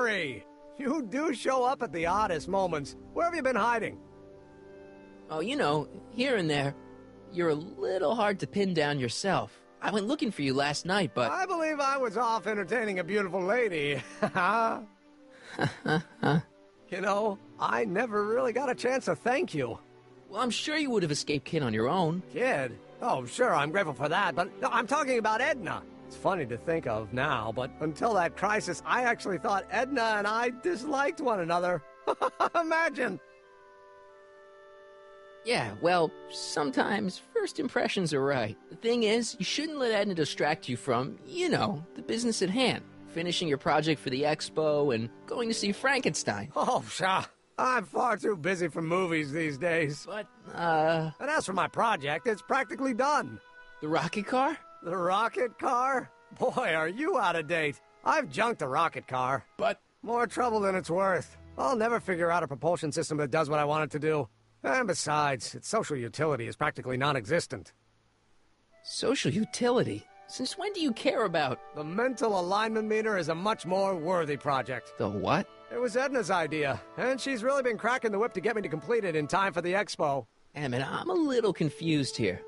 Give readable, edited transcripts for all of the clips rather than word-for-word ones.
Gregory! You do show up at the oddest moments. Where have you been hiding? Oh, you know, here and there. You're a little hard to pin down yourself. I went looking for you last night, but... I believe I was off entertaining a beautiful lady. You know, I never really got a chance to thank you. Well, I'm sure you would have escaped Kid on your own. Kid? Oh, sure, I'm grateful for that, but no, I'm talking about Edna. It's funny to think of now, but until that crisis, I actually thought Edna and I disliked one another. Imagine! Yeah, well, sometimes first impressions are right. The thing is, you shouldn't let Edna distract you from, you know, the business at hand. Finishing your project for the expo and going to see Frankenstein. Oh, pshaw. I'm far too busy for movies these days. But, And as for my project, it's practically done. the rocket car? The rocket car? Boy, are you out of date. I've junked the rocket car. But... More trouble than it's worth. I'll never figure out a propulsion system that does what I want it to do. And besides, its social utility is practically non-existent. Social utility? Since when do you care about... The mental alignment meter is a much more worthy project. The what? It was Edna's idea, and she's really been cracking the whip to get me to complete it in time for the expo. Emmett, I'm a little confused here.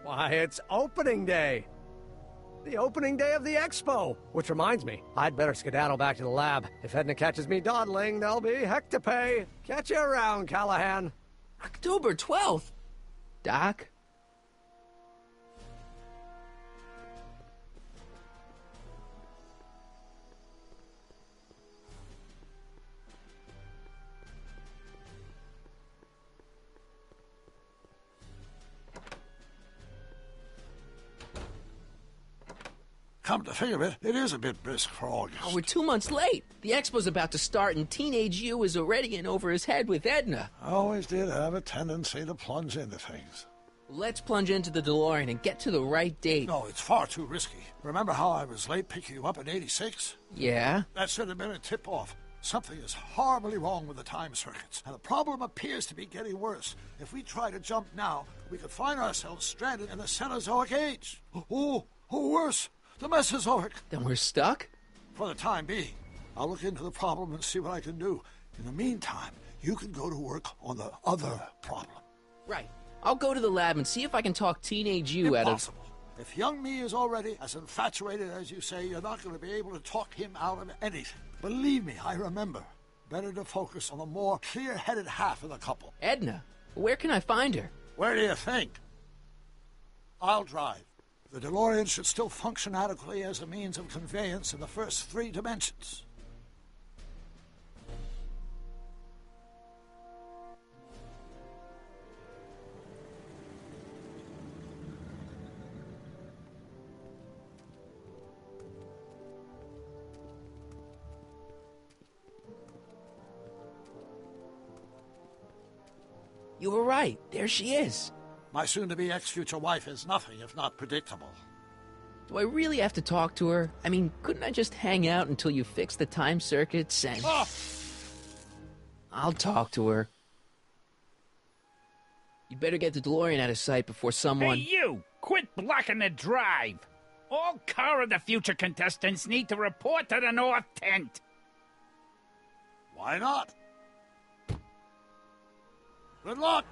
Why, it's opening day. The opening day of the expo. Which reminds me, I'd better skedaddle back to the lab. If Edna catches me dawdling, there'll be heck to pay. Catch you around, Callahan. October 12th? Doc? Come to think of it, it is a bit brisk for August. Oh, we're 2 months late. The expo's about to start and Teenage You is already in over his head with Edna. I always did have a tendency to plunge into things. Let's plunge into the DeLorean and get to the right date. No, it's far too risky. Remember how I was late picking you up in '86? Yeah? That should have been a tip-off. Something is horribly wrong with the time circuits, and the problem appears to be getting worse. If we try to jump now, we could find ourselves stranded in the Cenozoic age. Oh, worse, the Mesozoic. Then we're stuck? For the time being. I'll look into the problem and see what I can do. In the meantime, you can go to work on the other problem. Right. I'll go to the lab and see if I can talk Teenage You out of... Impossible. If young me is already as infatuated as you say, you're not going to be able to talk him out of anything. Believe me, I remember. Better to focus on the more clear-headed half of the couple. Edna? Where can I find her? Where do you think? I'll drive. The DeLorean should still function adequately as a means of conveyance in the first 3 dimensions. You were right. There she is. My soon-to-be ex-future wife is nothing if not predictable. Do I really have to talk to her? I mean, couldn't I just hang out until you fix the time circuits and... Oh! I'll talk to her. You'd better get the DeLorean out of sight before someone... Hey, you! Quit blocking the drive! All Car of the Future contestants need to report to the North Tent. Why not? Good luck!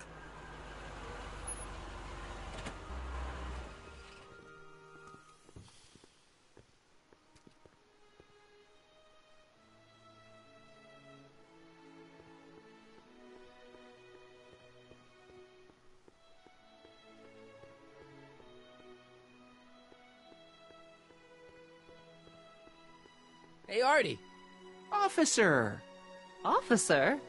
Hey, Artie. Officer. Officer?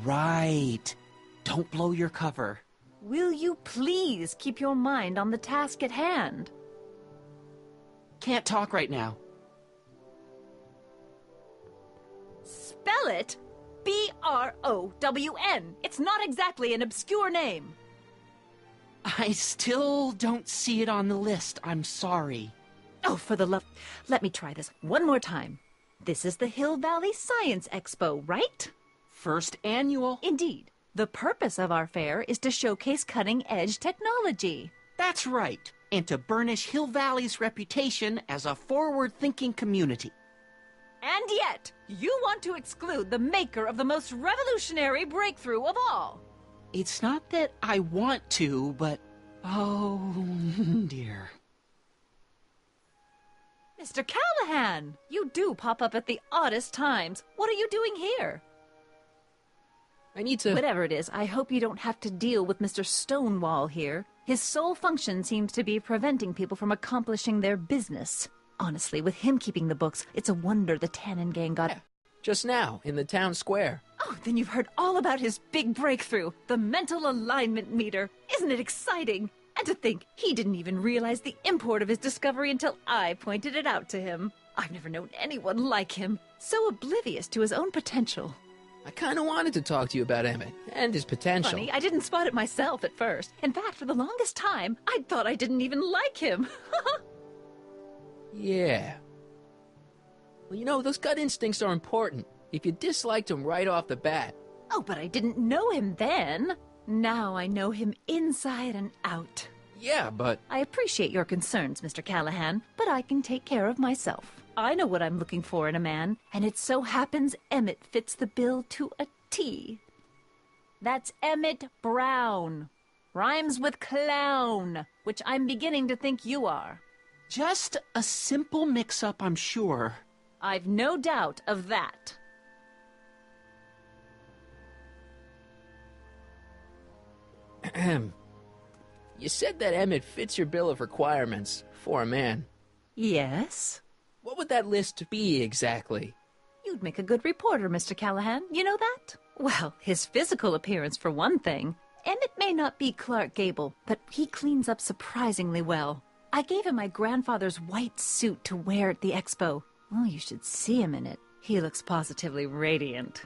Right. Don't blow your cover. Will you please keep your mind on the task at hand? Can't talk right now. Spell it Brown. It's not exactly an obscure name. I still don't see it on the list. I'm sorry. Oh, for the love... Let me try this one more time. This is the Hill Valley Science Expo, right? First annual. Indeed. The purpose of our fair is to showcase cutting-edge technology. That's right. And to burnish Hill Valley's reputation as a forward-thinking community. And yet, you want to exclude the maker of the most revolutionary breakthrough of all. It's not that I want to, but... oh, dear. Mr. Callahan, you do pop up at the oddest times. What are you doing here? I need to... Whatever it is, I hope you don't have to deal with Mr. Stonewall here. His sole function seems to be preventing people from accomplishing their business. Honestly, with him keeping the books, it's a wonder the Tannen gang got... Yeah, just now, in the town square. Oh, then you've heard all about his big breakthrough, the mental alignment meter. Isn't it exciting? And to think, he didn't even realize the import of his discovery until I pointed it out to him. I've never known anyone like him, so oblivious to his own potential. I kind of wanted to talk to you about Emmett and his potential. Funny, I didn't spot it myself at first. In fact, for the longest time, I thought I didn't even like him. Yeah. Well, you know, those gut instincts are important. If you disliked him right off the bat. Oh, but I didn't know him then. Now I know him inside and out. Yeah, but... I appreciate your concerns, Mr. Callahan, but I can take care of myself. I know what I'm looking for in a man, and it so happens Emmett fits the bill to a T. That's Emmett Brown. Rhymes with clown, which I'm beginning to think you are. Just a simple mix-up, I'm sure. I've no doubt of that. You said that Emmett fits your bill of requirements for a man. Yes? What would that list be exactly? You'd make a good reporter, Mr. Callahan. You know that? Well, his physical appearance for one thing. Emmett may not be Clark Gable, but he cleans up surprisingly well. I gave him my grandfather's white suit to wear at the expo. Oh, you should see him in it. He looks positively radiant.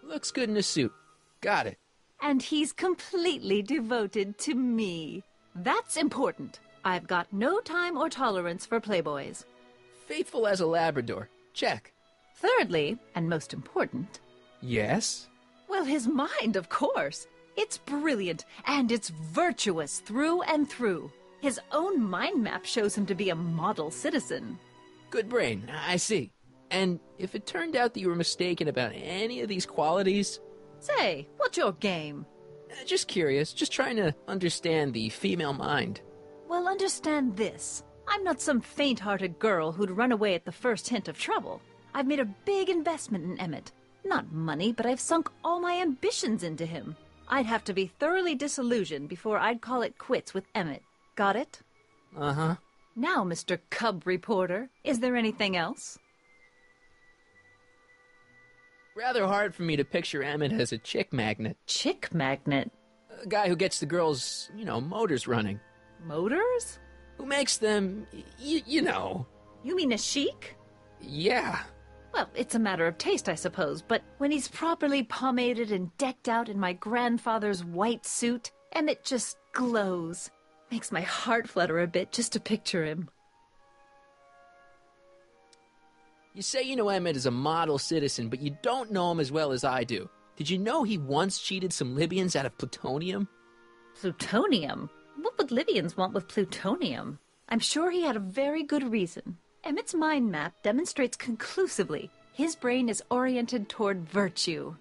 Looks good in a suit. Got it. And he's completely devoted to me. That's important. I've got no time or tolerance for playboys. Faithful as a Labrador. Check. Thirdly, and most important... Yes? Well, his mind, of course. It's brilliant, and it's virtuous through and through. His own mind map shows him to be a model citizen. Good brain, I see. And if it turned out that you were mistaken about any of these qualities... Say, what's your game? Just curious, just trying to understand the female mind. Well, understand this. I'm not some faint-hearted girl who'd run away at the first hint of trouble. I've made a big investment in Emmett. Not money, but I've sunk all my ambitions into him. I'd have to be thoroughly disillusioned before I'd call it quits with Emmett. Got it? Uh-huh. Now, Mr. Cub Reporter, is there anything else? Rather hard for me to picture Emmett as a chick magnet. Chick magnet? A guy who gets the girls, motors running. Motors? Who makes them, you know. You mean a chic? Yeah. Well, it's a matter of taste, I suppose, but when he's properly pomaded and decked out in my grandfather's white suit, Emmett just glows. Makes my heart flutter a bit just to picture him. You say you know Emmett is a model citizen, but you don't know him as well as I do. Did you know he once cheated some Libyans out of plutonium? Plutonium? What would Libyans want with plutonium? I'm sure he had a very good reason. Emmett's mind map demonstrates conclusively his brain is oriented toward virtue.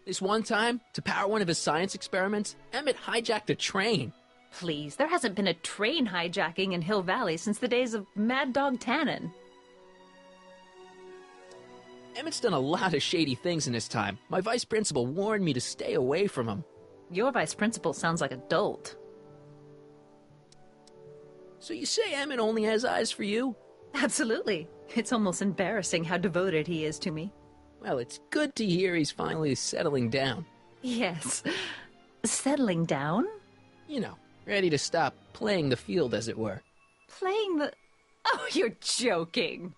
This one time, to power one of his science experiments, Emmett hijacked a train. Please, there hasn't been a train hijacking in Hill Valley since the days of Mad Dog Tannen. Emmett's done a lot of shady things in his time. My vice principal warned me to stay away from him. Your vice principal sounds like a dolt. So you say Emmett only has eyes for you? Absolutely. It's almost embarrassing how devoted he is to me. Well, it's good to hear he's finally settling down. Yes. Settling down? You know, ready to stop playing the field, as it were. Playing the... Oh, you're joking.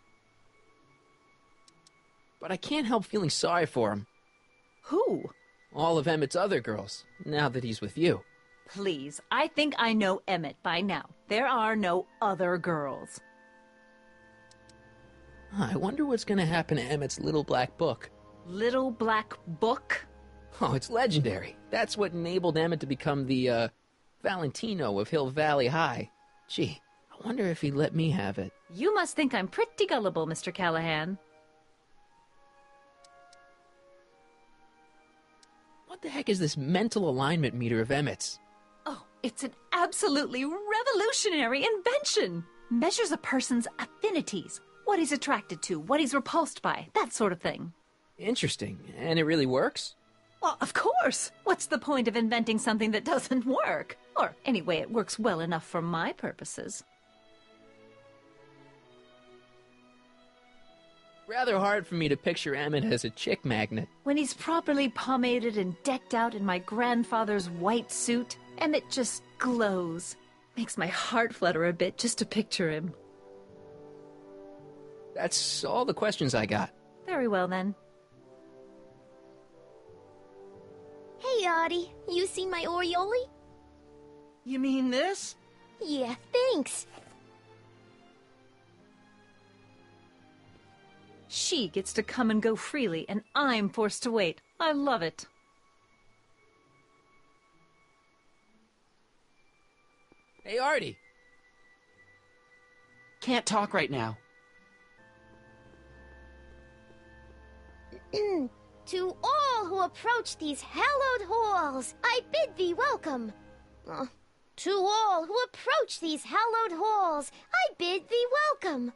but I can't help feeling sorry for him. Who? All of Emmett's other girls, now that he's with you. Please, I think I know Emmett by now. There are no other girls. I wonder what's going to happen to Emmett's little black book. Little Black Book? Oh, it's legendary. That's what enabled Emmett to become the, Valentino of Hill Valley High. Gee, I wonder if he'd let me have it. You must think I'm pretty gullible, Mr. Callahan. What the heck is this mental alignment meter of Emmett's? Oh, it's an absolutely revolutionary invention. Measures a person's affinities, what he's attracted to, what he's repulsed by, that sort of thing. Interesting. And it really works? Well, of course. What's the point of inventing something that doesn't work? Or, anyway, it works well enough for my purposes. Rather hard for me to picture Emmett as a chick magnet. When he's properly pomaded and decked out in my grandfather's white suit, Emmett just glows. Makes my heart flutter a bit just to picture him. That's all the questions I got. Very well, then. Hey, Artie, you seen my Oriole? You mean this? Yeah, thanks. She gets to come and go freely, and I'm forced to wait. I love it. Hey, Artie. Can't talk right now. To all who approach these hallowed halls, I bid thee welcome. To all who approach these hallowed halls, I bid thee welcome.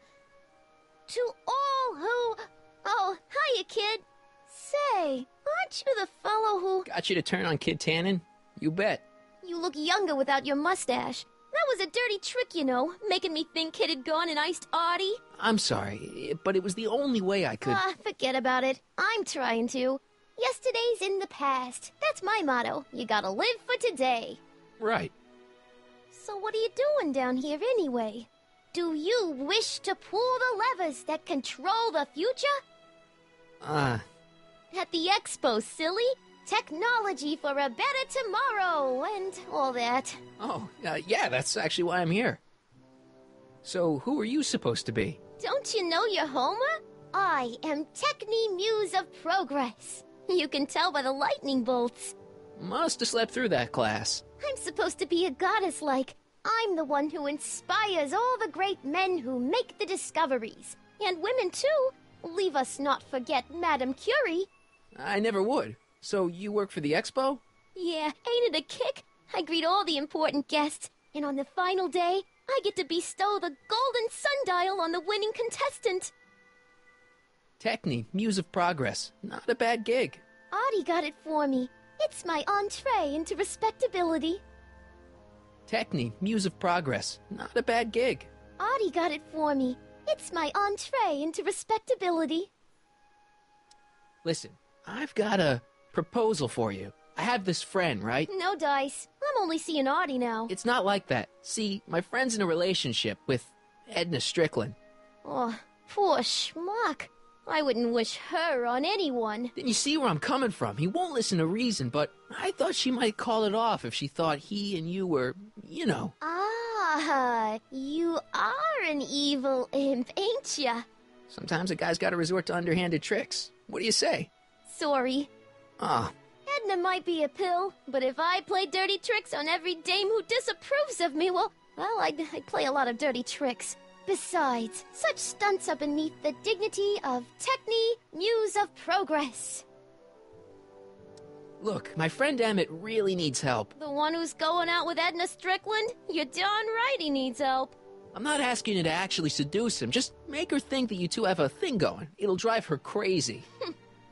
To all who... Oh, hiya, kid. Say, aren't you the fellow who... Got you to turn on Kid Tannen? You bet. You look younger without your mustache. That was a dirty trick, you know, making me think Kid had gone and iced Artie. I'm sorry, but it was the only way I could... Forget about it. I'm trying to. Yesterday's in the past. That's my motto. You gotta live for today. Right. So what are you doing down here anyway? Do you wish to pull the levers that control the future? At the expo, silly. Technology for a better tomorrow, and all that. Oh, yeah, that's actually why I'm here. So, who are you supposed to be? Don't you know your Homer? I am Techni Muse of Progress. You can tell by the lightning bolts. Must have slept through that class. I'm supposed to be a goddess-like. I'm the one who inspires all the great men who make the discoveries. And women, too. Leave us not forget Madame Curie. I never would. So, you work for the expo? Yeah, ain't it a kick? I greet all the important guests, and on the final day, I get to bestow the golden sundial on the winning contestant. Techni, Muse of Progress. Not a bad gig. Artie got it for me. It's my entree into respectability. Techni, Muse of Progress. Not a bad gig. Artie got it for me. It's my entree into respectability. Listen, I've got a proposal for you. I have this friend, right? No dice. I'm only seeing Artie now. It's not like that. See, my friend's in a relationship with Edna Strickland. Oh, poor schmuck. I wouldn't wish her on anyone. Then you see where I'm coming from. He won't listen to reason, but I thought she might call it off if she thought he and you were, you know. Ah, you are an evil imp, ain't ya? Sometimes a guy's gotta resort to underhanded tricks. What do you say? Sorry. Ah. Edna might be a pill, but if I play dirty tricks on every dame who disapproves of me, well, I'd play a lot of dirty tricks. Besides, such stunts are beneath the dignity of Techni, Muse of Progress. Look, my friend Emmett really needs help. The one who's going out with Edna Strickland? You're darn right he needs help. I'm not asking you to actually seduce him. Just make her think that you two have a thing going. It'll drive her crazy.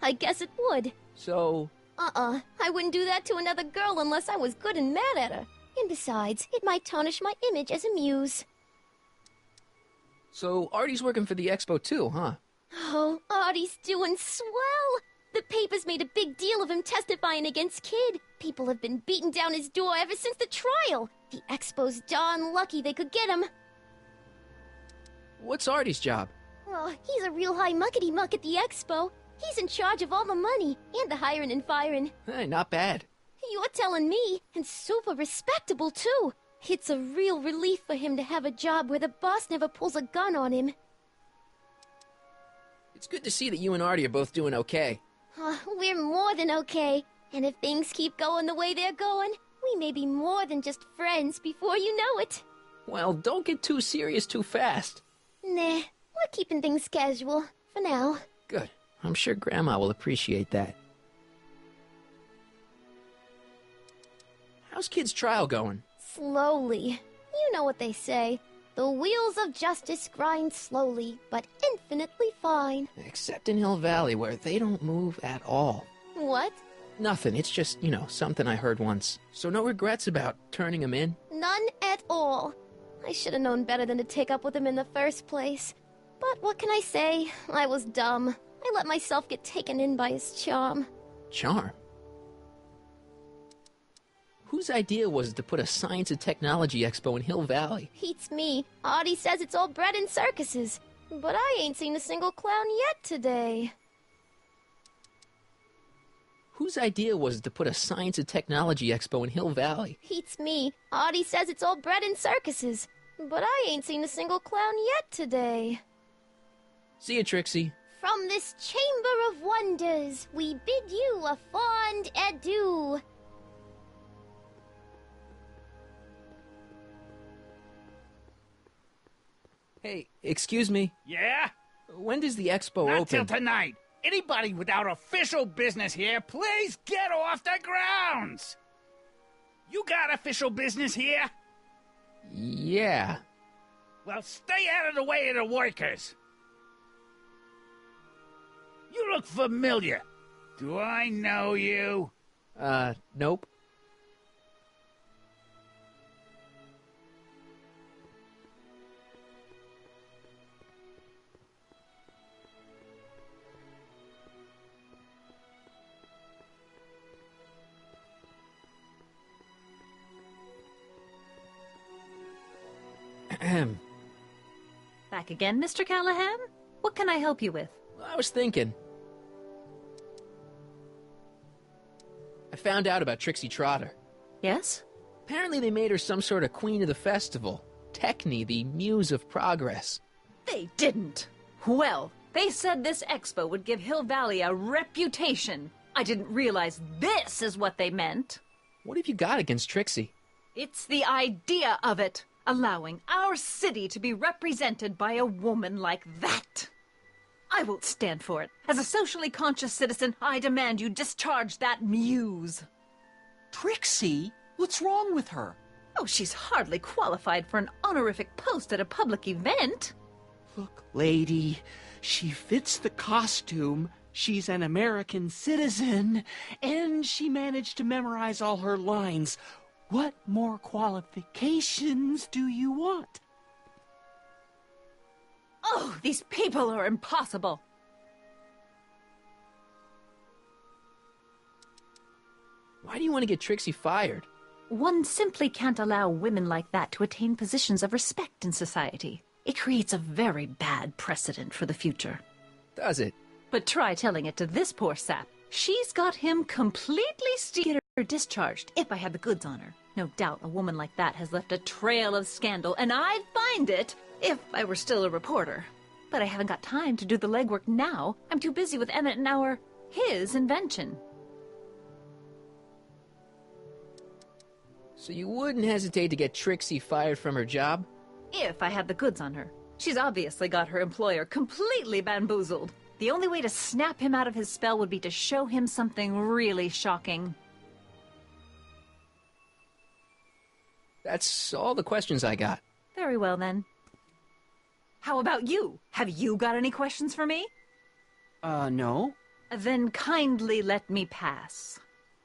I guess it would. So... I wouldn't do that to another girl unless I was good and mad at her. And besides, it might tarnish my image as a muse. So, Artie's working for the expo too, huh? Oh, Artie's doing swell! The papers made a big deal of him testifying against Kid. People have been beating down his door ever since the trial. The expo's darn lucky they could get him. What's Artie's job? Oh, he's a real high muckety-muck at the expo. He's in charge of all the money and the hiring and firing. Hey, not bad. You're telling me, and super respectable too. It's a real relief for him to have a job where the boss never pulls a gun on him. It's good to see that you and Artie are both doing okay. We're more than okay. And if things keep going the way they're going, we may be more than just friends before you know it. Well, don't get too serious too fast. Nah, we're keeping things casual, for now. Good. I'm sure Grandma will appreciate that. How's Kid's trial going? Slowly. You know what they say. The wheels of justice grind slowly, but infinitely fine. Except in Hill Valley, where they don't move at all. What? Nothing. It's just, something I heard once. So no regrets about turning him in? None at all. I should have known better than to take up with him in the first place. But what can I say? I was dumb. I let myself get taken in by his charm. Charm? Whose idea was it to put a science and technology expo in Hill Valley? Beats me. Artie says it's all bred in circuses. But I ain't seen a single clown yet today. Whose idea was it to put a science and technology expo in Hill Valley? Beats me. Artie says it's all bred in circuses. But I ain't seen a single clown yet today. See you, Trixie. From this chamber of wonders, we bid you a fond adieu. Hey, excuse me. Yeah? When does the expo Not open? till tonight. Anybody without official business here, please get off the grounds! You got official business here? Yeah. Well, stay out of the way of the workers. You look familiar. Do I know you? Nope. Back again, Mr. Callahan? What can I help you with? I was thinking. I found out about Trixie Trotter. Yes? Apparently they made her some sort of queen of the festival. Techne, the muse of progress. They didn't. Well, they said this expo would give Hill Valley a reputation. I didn't realize this is what they meant. What have you got against Trixie? It's the idea of it. Allowing our city to be represented by a woman like that. I won't stand for it. As a socially conscious citizen, I demand you discharge that muse. Trixie? What's wrong with her? Oh, she's hardly qualified for an honorific post at a public event. Look, lady, she fits the costume. She's an American citizen, and she managed to memorize all her lines. What more qualifications do you want? Oh, these people are impossible. Why do you want to get Trixie fired? One simply can't allow women like that to attain positions of respect in society. It creates a very bad precedent for the future. Does it? But try telling it to this poor sap. She's got him completely steered or discharged if I had the goods on her. No doubt a woman like that has left a trail of scandal, and I'd find it if I were still a reporter. But I haven't got time to do the legwork now. I'm too busy with Emmett and his invention. So you wouldn't hesitate to get Trixie fired from her job? If I had the goods on her. She's obviously got her employer completely bamboozled. The only way to snap him out of his spell would be to show him something really shocking. That's all the questions I got. Very well, then. How about you? Have you got any questions for me? No. Then kindly let me pass.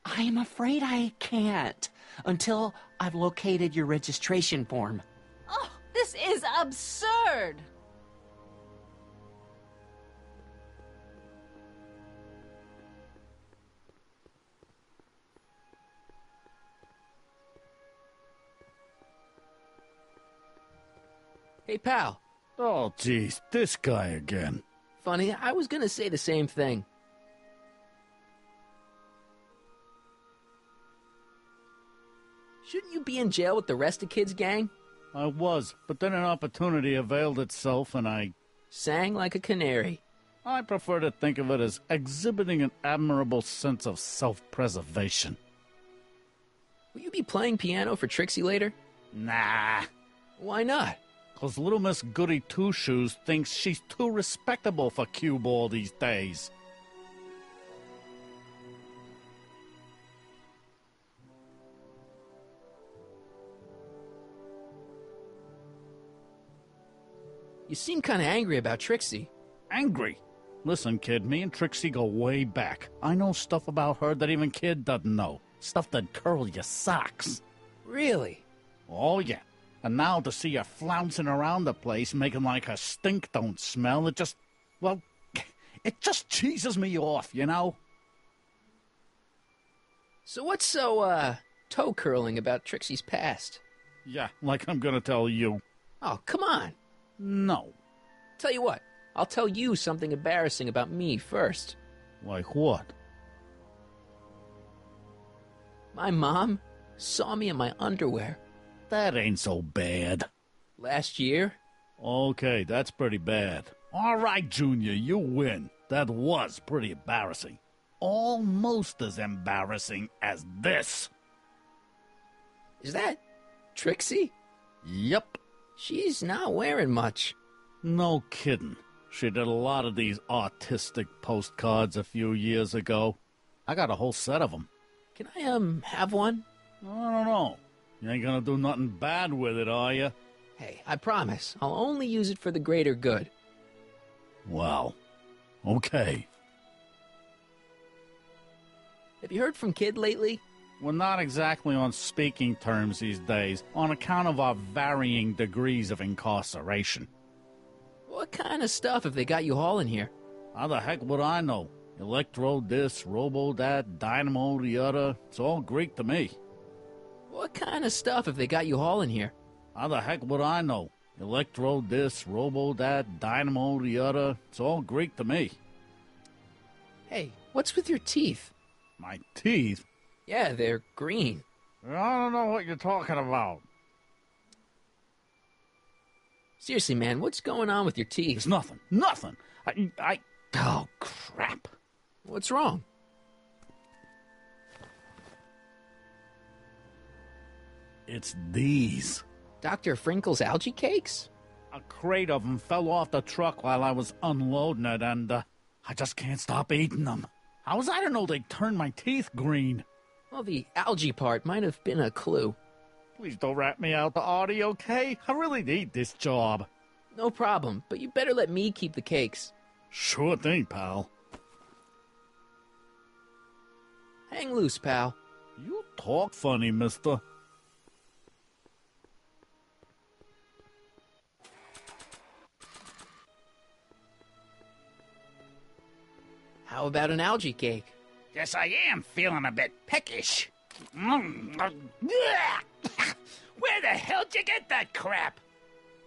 I'm afraid I can't until I've located your registration form. Oh, this is absurd! Hey, pal. Oh, geez, this guy again. Funny, I was gonna say the same thing. Shouldn't you be in jail with the rest of Kid's gang? I was, but then an opportunity availed itself and I Sang like a canary. I prefer to think of it as exhibiting an admirable sense of self-preservation. Will you be playing piano for Trixie later? Nah, Why not? 'cause little Miss Goody Two-Shoes thinks she's too respectable for cue ball these days. You seem kind of angry about Trixie. Angry. Listen, kid, me and Trixie go way back. I know stuff about her that even Kid doesn't know. Stuff that curl your socks. Really? Oh, yeah. And now to see her flouncing around the place, making like her stink don't smell, it just cheeses me off, you know? So what's so, toe curling about Trixie's past? Yeah, like I'm gonna tell you. Oh, come on. No. Tell you what, I'll tell you something embarrassing about me first. Like what? My mom saw me in my underwear That ain't so bad. last year. Okay, that's pretty bad. All right, Junior, you win. That was pretty embarrassing. Almost as embarrassing as this. Is that Trixie? Yep. She's not wearing much. No kidding. She did a lot of these artistic postcards a few years ago. I got a whole set of them. Can I, have one? I don't know. You ain't gonna do nothing bad with it, are you? Hey, I promise. I'll only use it for the greater good. Well, okay. Have you heard from Kid lately? We're not exactly on speaking terms these days on account of our varying degrees of incarceration. What kind of stuff have they got you hauling here? How the heck would I know? Electro this, robo that, dynamo the other. It's all Greek to me. What kind of stuff have they got you hauling here? How the heck would I know? Electro this, robo that, dynamo the other. It's all Greek to me. Hey, what's with your teeth? My teeth? Yeah, they're green. I don't know what you're talking about. Seriously, man, what's going on with your teeth? It's nothing. Nothing. Oh, crap. What's wrong? It's these. Dr. Frinkle's algae cakes? A crate of them fell off the truck while I was unloading it, and I just can't stop eating them. How was I to know they'd turn my teeth green? Well, the algae part might have been a clue. Please don't rat me out, Artie, okay? I really need this job. No problem, but you better let me keep the cakes. Sure thing, pal. Hang loose, pal. You talk funny, mister. How about an algae cake? Guess I am feeling a bit peckish. Where the hell'd you get that crap?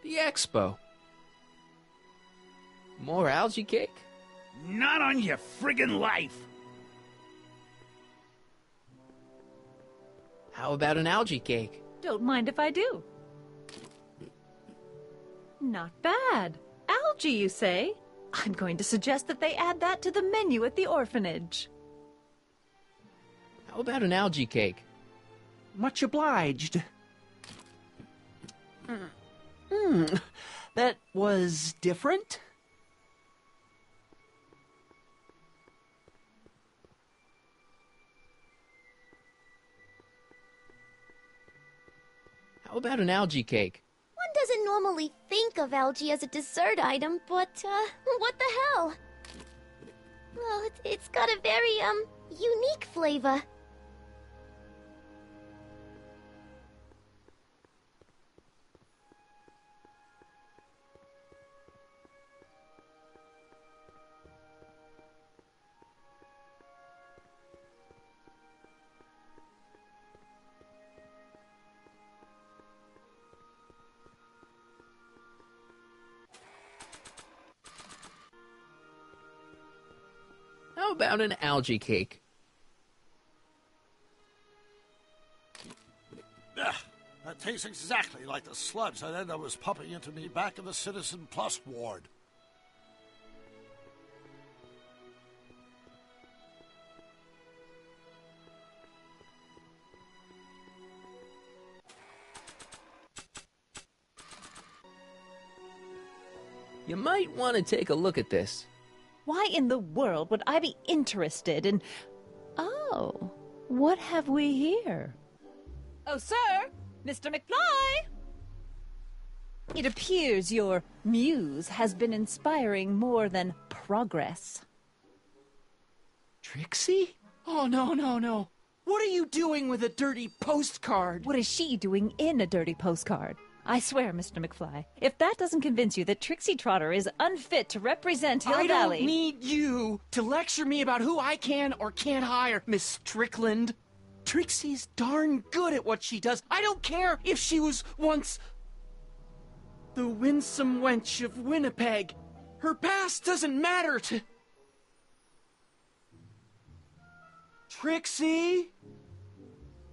The expo. More algae cake? Not on your friggin' life. How about an algae cake? Don't mind if I do. Not bad. Algae, you say? I'm going to suggest that they add that to the menu at the orphanage. How about an algae cake? Much obliged. That was different? How about an algae cake? One doesn't normally think of algae as a dessert item, but, what the hell? Well, it's got a very, unique flavor. How about an algae cake? It tastes exactly like the sludge that Edna was pumping into me back in the Citizen Plus ward. You might want to take a look at this. Why in the world would I be interested in... Oh, what have we here? Oh, sir! Mr. McFly! It appears your muse has been inspiring more than progress. Trixie? Oh, no, no, no. What are you doing with a dirty postcard? What is she doing in a dirty postcard? I swear, Mr. McFly, if that doesn't convince you that Trixie Trotter is unfit to represent Hill I Valley... don't need you to lecture me about who I can or can't hire, Miss Strickland. Trixie's darn good at what she does. I don't care if she was once the winsome wench of Winnipeg. Her past doesn't matter to... Trixie?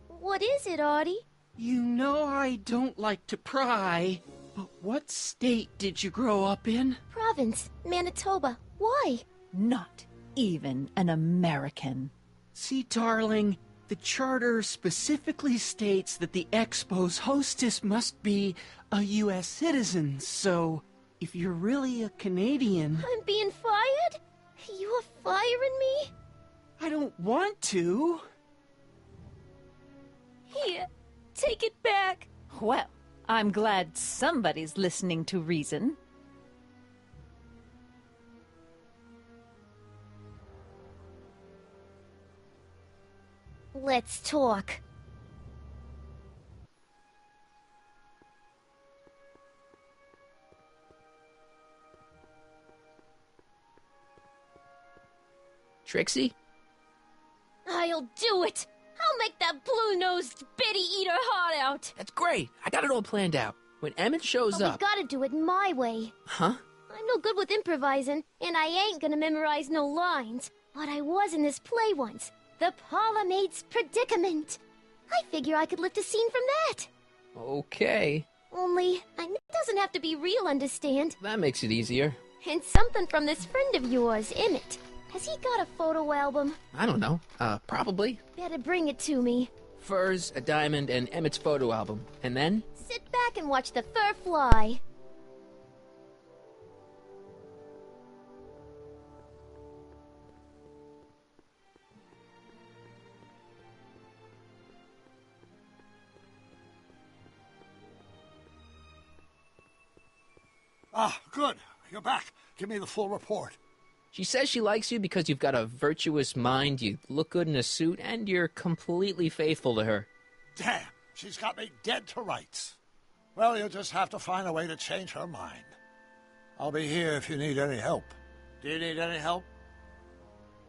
What is it, Artie? You know I don't like to pry, but what state did you grow up in? Province, Manitoba. Why? Not even an American. See, darling, the charter specifically states that the Expo's hostess must be a U.S. citizen, so if you're really a Canadian... I'm being fired? You are firing me? I don't want to. Here, take it back. Well, I'm glad somebody's listening to reason. Let's talk. Trixie? I'll do it. I'll make that blue-nosed bitty eat her heart out. That's great. I got it all planned out. When Emmett shows But we up... gotta do it my way. Huh? I'm no good with improvising, and I ain't gonna memorize no lines. But I was in this play once. The Parlourmaid's Predicament. I figure I could lift a scene from that. Okay. Only, it doesn't have to be real, understand? That makes it easier. And something from this friend of yours, Emmett. Has he got a photo album? I don't know. Probably. Better bring it to me. Furs, a diamond, and Emmett's photo album. And then? Sit back and watch the fur fly. Ah, good. You're back. Give me the full report. She says she likes you because you've got a virtuous mind, you look good in a suit, and you're completely faithful to her. Damn, she's got me dead to rights. Well, you'll just have to find a way to change her mind. I'll be here if you need any help. Do you need any help?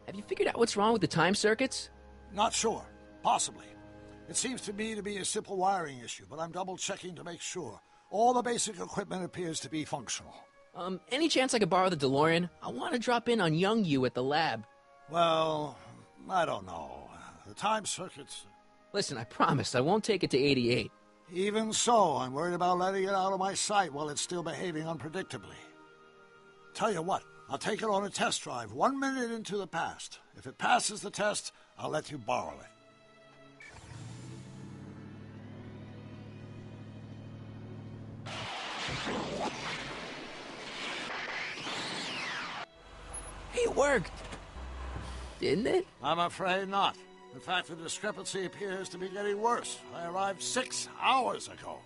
Have you figured out what's wrong with the time circuits? Not sure. Possibly. It seems to me to be a simple wiring issue, but I'm double-checking to make sure. All the basic equipment appears to be functional. Any chance I could borrow the DeLorean? I want to drop in on young you at the lab. Well, I don't know. The time circuits... Listen, I promise I won't take it to 88. Even so, I'm worried about letting it out of my sight while it's still behaving unpredictably. Tell you what, I'll take it on a test drive 1 minute into the past. If it passes the test, I'll let you borrow it. It worked. Didn't it? I'm afraid not. In fact, the discrepancy appears to be getting worse. I arrived 6 hours ago.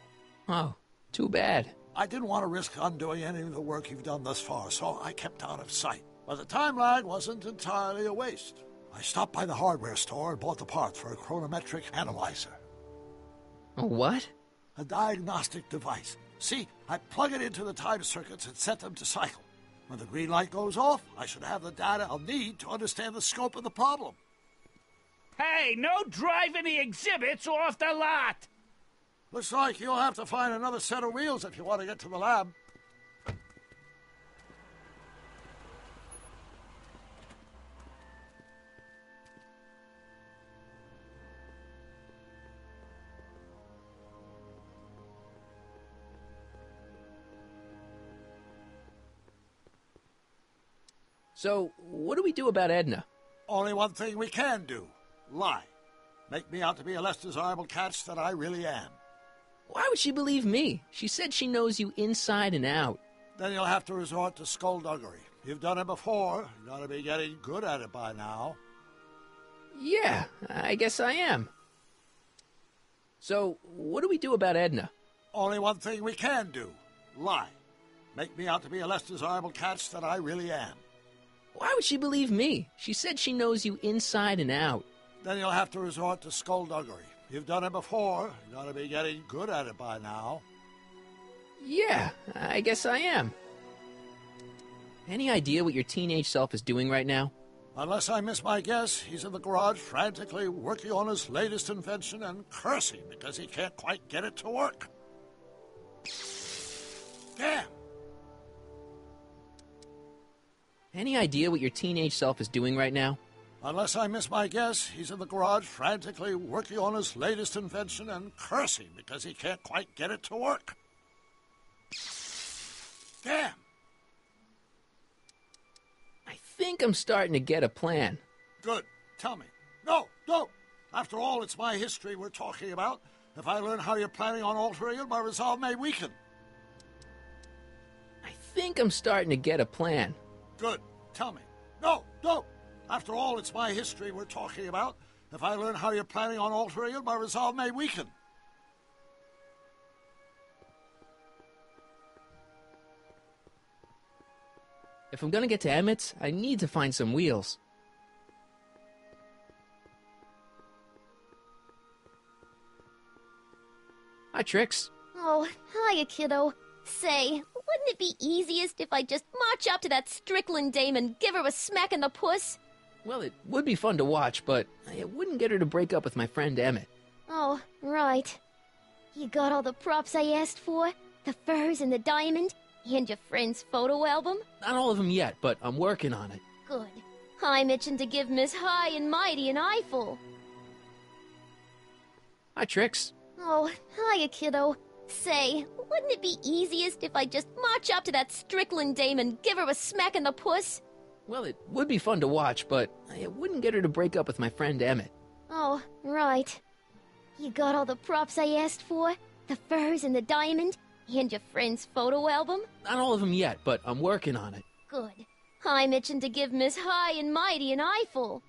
Oh, too bad. I didn't want to risk undoing any of the work you've done thus far, so I kept out of sight. But the time lag wasn't entirely a waste. I stopped by the hardware store and bought the parts for a chronometric analyzer. A what? A diagnostic device. See, I plug it into the time circuits and set them to cycle. When the green light goes off, I should have the data I'll need to understand the scope of the problem. Hey, no driving the exhibits off the lot! Looks like you'll have to find another set of wheels if you want to get to the lab. So, what do we do about Edna? Only one thing we can do. Lie. Make me out to be a less desirable catch than I really am. Why would she believe me? She said she knows you inside and out. Then you'll have to resort to skullduggery. You've done it before. You gotta be getting good at it by now. Yeah, I guess I am. So, what do we do about Edna? Only one thing we can do. Lie. Make me out to be a less desirable catch than I really am. Why would she believe me? She said she knows you inside and out. Then you'll have to resort to skullduggery. You've done it before. You gotta be getting good at it by now. Yeah, I guess I am. Any idea what your teenage self is doing right now? Unless I miss my guess, he's in the garage frantically working on his latest invention and cursing because he can't quite get it to work. Damn! Any idea what your teenage self is doing right now? Unless I miss my guess, he's in the garage frantically working on his latest invention and cursing because he can't quite get it to work. Damn! I think I'm starting to get a plan. Good. Tell me. No, don't! After all, it's my history we're talking about. If I learn how you're planning on altering it, my resolve may weaken. I think I'm starting to get a plan. Good. Tell me. No, don't! After all, it's my history we're talking about. If I learn how you're planning on altering it, my resolve may weaken. If I'm gonna get to Emmett's, I need to find some wheels. Hi, Trix. Oh, hiya, kiddo. Say, wouldn't it be easiest if I just march up to that Strickland dame and give her a smack in the puss? Well, it would be fun to watch, but it wouldn't get her to break up with my friend Emmett. Oh, right. You got all the props I asked for? The furs and the diamond? And your friend's photo album? Not all of them yet, but I'm working on it. Good. I'm itching to give Miss High and Mighty an eyeful. Hi, Trix. Oh, hiya, kiddo. Say, wouldn't it be easiest if I just march up to that Strickland dame and give her a smack in the puss? Well, it would be fun to watch, but it wouldn't get her to break up with my friend Emmett. Oh, right. You got all the props I asked for? The furs and the diamond? And your friend's photo album? Not all of them yet, but I'm working on it. Good. I'm itching to give Miss High and Mighty an eyeful.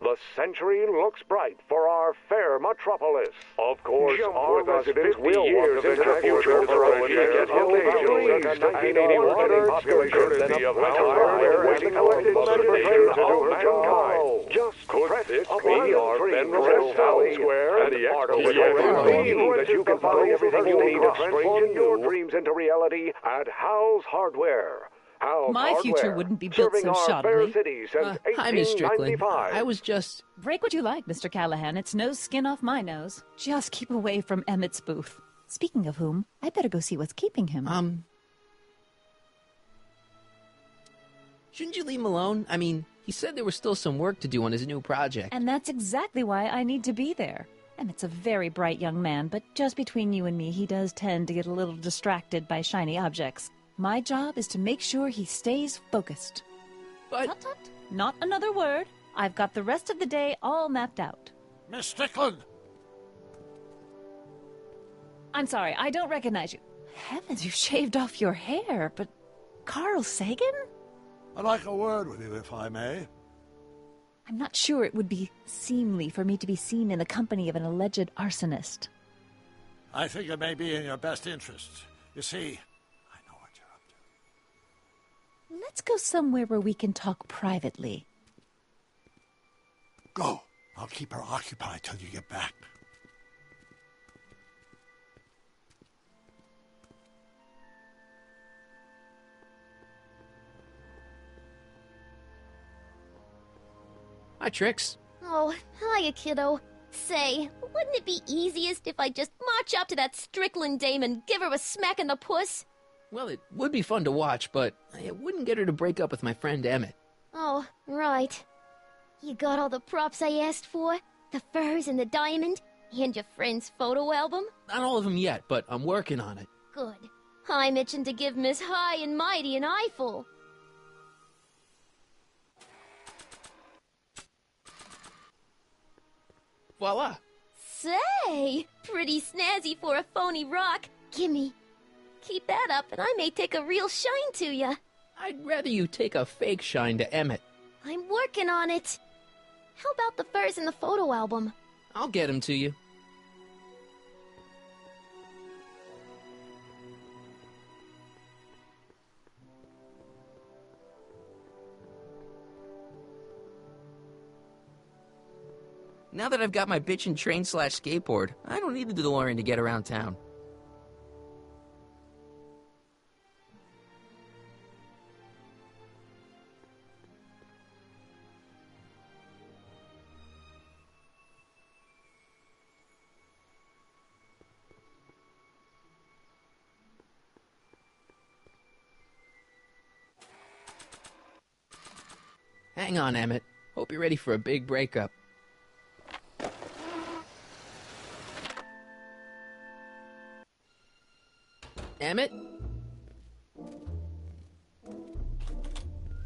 The century looks bright for our fair metropolis. Of course, our residents will years into the future for a get population of hardware and collected civilizations of mankind. Just press this be our Fenris Town Square and the art of that you can find everything you need to transform your dreams into reality at Hal's Hardware. My future wouldn't be built so shoddily. Hi, Miss Strickland. I was just... Break what you like, Mr. Callahan. It's no skin off my nose. Just keep away from Emmett's booth. Speaking of whom, I better go see what's keeping him. Shouldn't you leave him alone? I mean, he said there was still some work to do on his new project. And that's exactly why I need to be there. Emmett's a very bright young man, but just between you and me, he does tend to get a little distracted by shiny objects. My job is to make sure he stays focused. But... Tut, tut. Not another word. I've got the rest of the day all mapped out. Miss Strickland! I'm sorry, I don't recognize you. Heavens, you shaved off your hair, but... Carl Sagan? I'd like a word with you, if I may. I'm not sure it would be seemly for me to be seen in the company of an alleged arsonist. I think it may be in your best interests. You see... Let's go somewhere where we can talk privately. Go. I'll keep her occupied till you get back. Hi, Trix. Oh, hiya, kiddo. Say, wouldn't it be easiest if I just march up to that Strickland dame and give her a smack in the puss? Well, it would be fun to watch, but it wouldn't get her to break up with my friend Emmett. Oh, right. You got all the props I asked for? The furs and the diamond? And your friend's photo album? Not all of them yet, but I'm working on it. Good. I'm itching to give Miss High and Mighty an eyeful. Voila! Say, pretty snazzy for a phony rock. Gimme. Keep that up and I may take a real shine to ya. I'd rather you take a fake shine to Emmett. I'm working on it. How about the furs in the photo album? I'll get him to you. Now that I've got my bitchin' train/skateboard, I don't need the DeLorean to get around town. Hang on, Emmett. Hope you're ready for a big breakup. Emmett?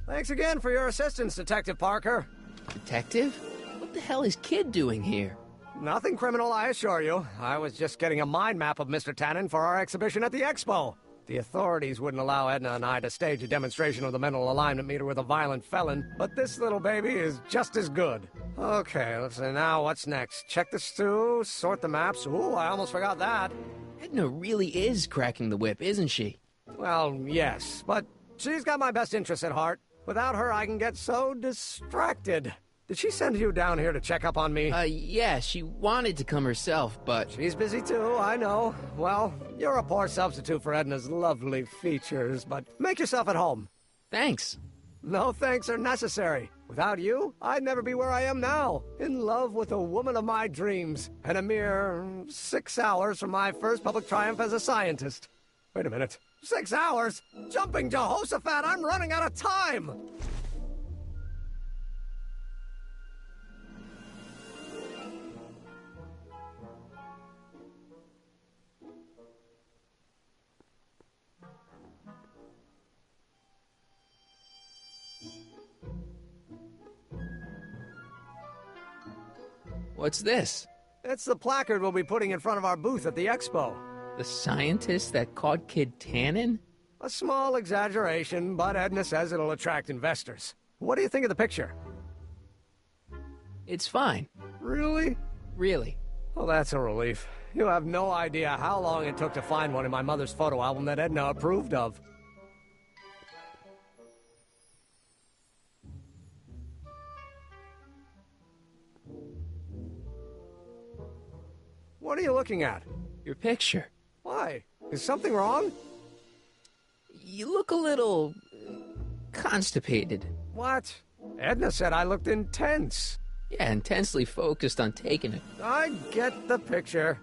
Thanks again for your assistance, Detective Parker. Detective? What the hell is Kid doing here? Nothing criminal, I assure you. I was just getting a mind map of Mr. Tannen for our exhibition at the Expo. The authorities wouldn't allow Edna and I to stage a demonstration of the mental alignment meter with a violent felon, but this little baby is just as good. Okay, let's see now, what's next? Check the stew, sort the maps. Ooh, I almost forgot that. Edna really is cracking the whip, isn't she? Well, yes, but she's got my best interests at heart. Without her, I can get so distracted. Did she send you down here to check up on me? Yeah, she wanted to come herself, but... She's busy too, I know. Well, you're a poor substitute for Edna's lovely features, but make yourself at home. Thanks. No thanks are necessary. Without you, I'd never be where I am now. In love with a woman of my dreams, and a mere 6 hours from my first public triumph as a scientist. Wait a minute. 6 hours? Jumping Jehoshaphat, I'm running out of time! What's this? It's the placard we'll be putting in front of our booth at the Expo. The scientist that caught Kid Tannen? A small exaggeration, but Edna says it'll attract investors. What do you think of the picture? It's fine. Really? Really. Well, that's a relief. You have no idea how long it took to find one in my mother's photo album that Edna approved of. What are you looking at? Your picture. Why? Is something wrong? You look a little... constipated. What? Edna said I looked intense. Yeah, intensely focused on taking it. I get the picture.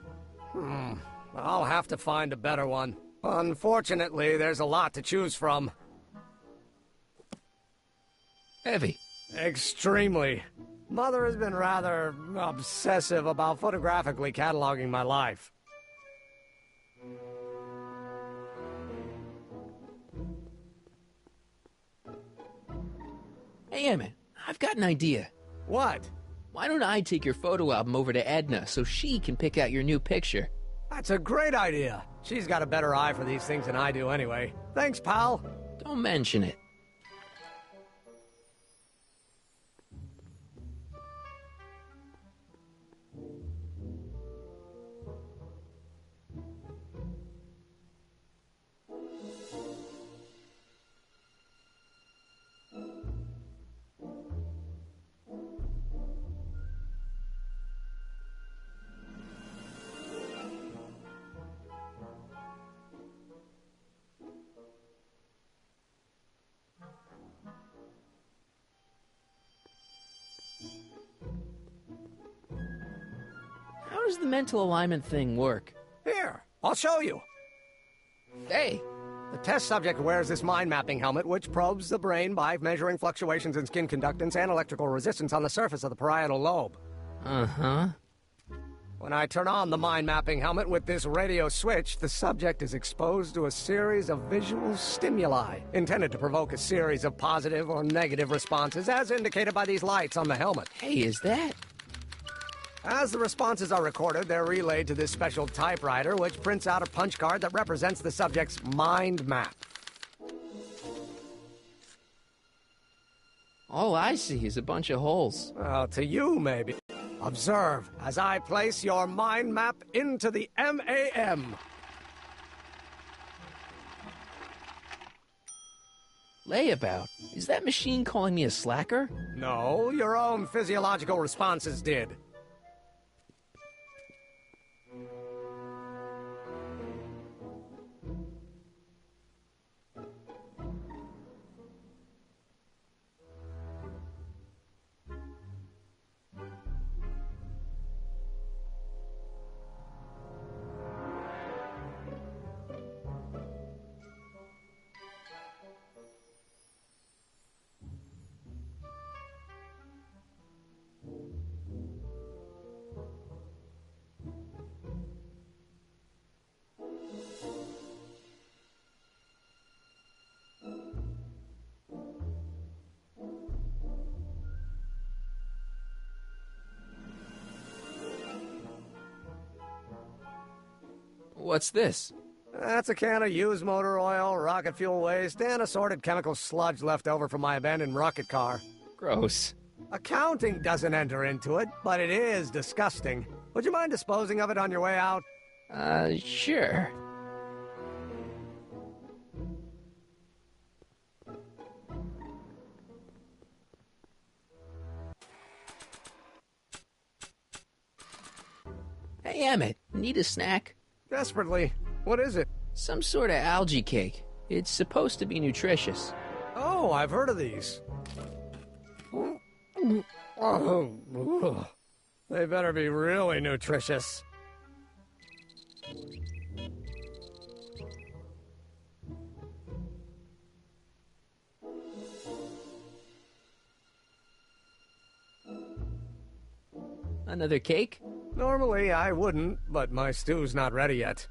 I'll have to find a better one. Unfortunately, there's a lot to choose from. Heavy. Extremely. Mother has been rather obsessive about photographically cataloging my life. Hey, Emmett, I've got an idea. What? Why don't I take your photo album over to Edna so she can pick out your new picture? That's a great idea. She's got a better eye for these things than I do anyway. Thanks, pal. Don't mention it. How does the mental alignment thing work? Here, I'll show you. Hey! The test subject wears this mind-mapping helmet, which probes the brain by measuring fluctuations in skin conductance and electrical resistance on the surface of the parietal lobe. Uh-huh. When I turn on the mind-mapping helmet with this radio switch, the subject is exposed to a series of visual stimuli, intended to provoke a series of positive or negative responses, as indicated by these lights on the helmet. Hey, is that... As the responses are recorded, they're relayed to this special typewriter, which prints out a punch card that represents the subject's mind map. All I see is a bunch of holes. Well, to you, maybe. Observe as I place your mind map into the MAM. Layabout? Is that machine calling me a slacker? No, your own physiological responses did. What's this? That's a can of used motor oil, rocket fuel waste, and assorted chemical sludge left over from my abandoned rocket car. Gross. Accounting doesn't enter into it, but it is disgusting. Would you mind disposing of it on your way out? Sure. Hey, Emmett, need a snack? Desperately. What is it? Some sort of algae cake. It's supposed to be nutritious. Oh, I've heard of these. Oh, they better be really nutritious. Another cake? Normally I wouldn't, but my stew's not ready yet.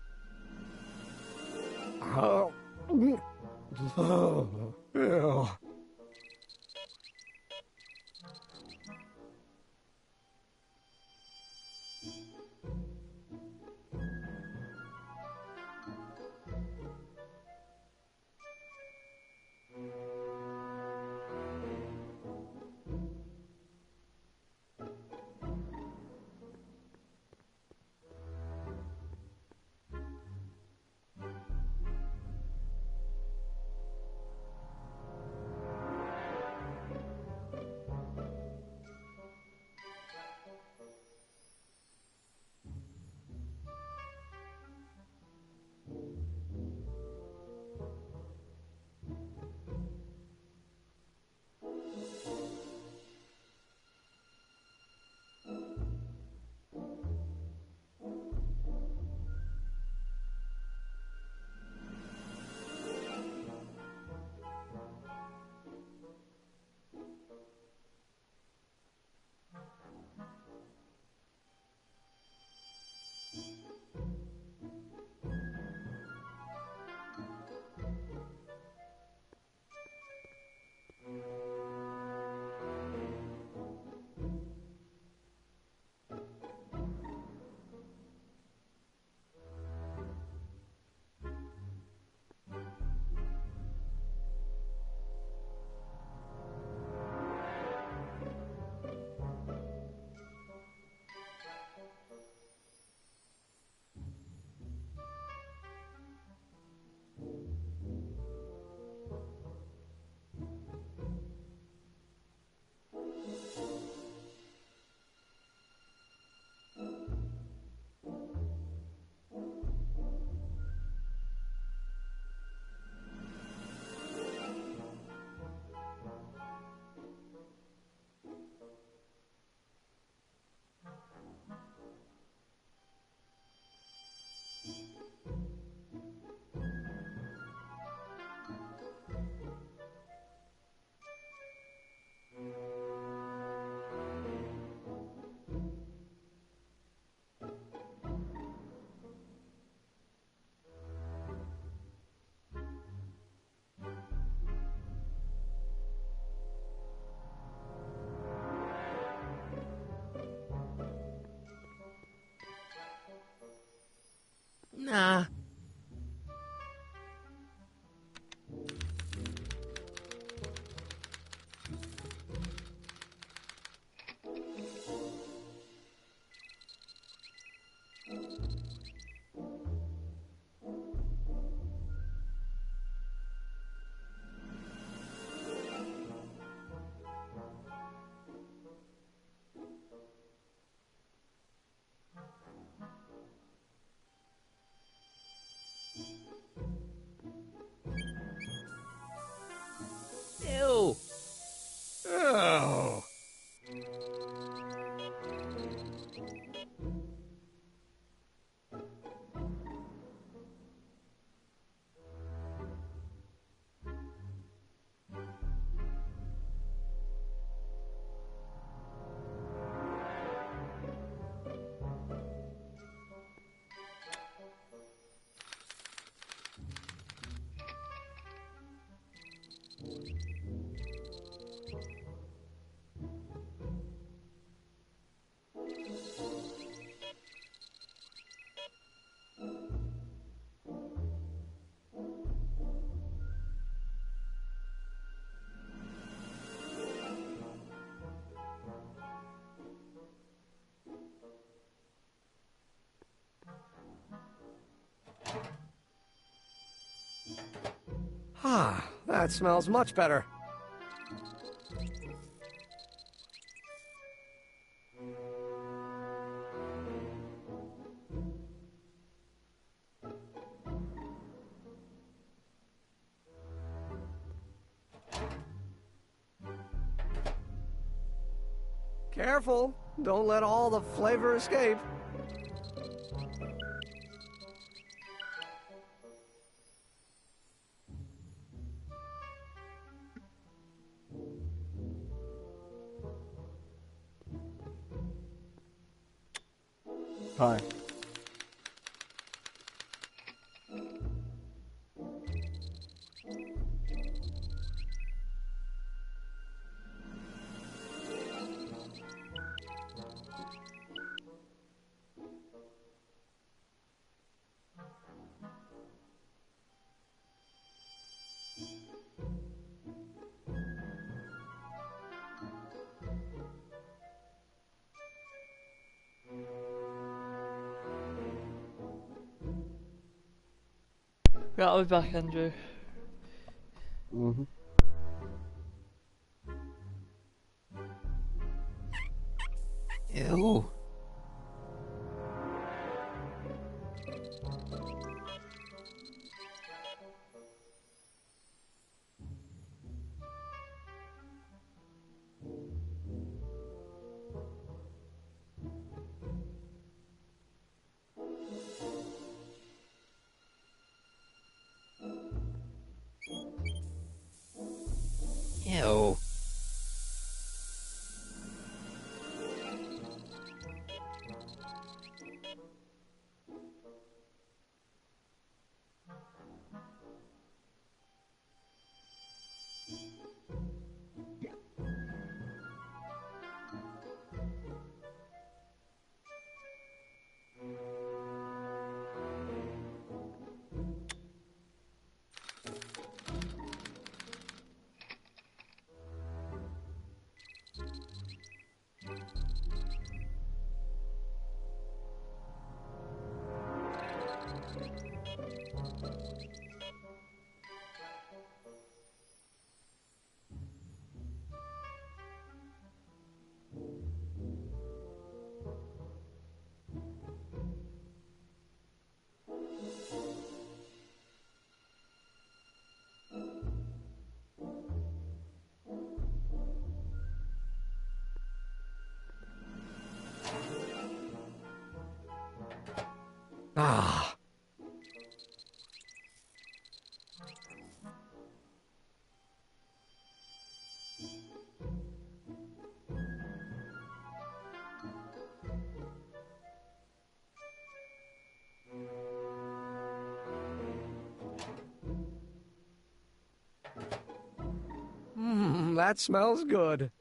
Oh. Ew. Nah. Ew. Oh. Ah, that smells much better. Careful, don't let all the flavor escape. Hi. Right, I'll be back, Andrew. Mm-hmm. Ew. Ew. Ah. That smells good.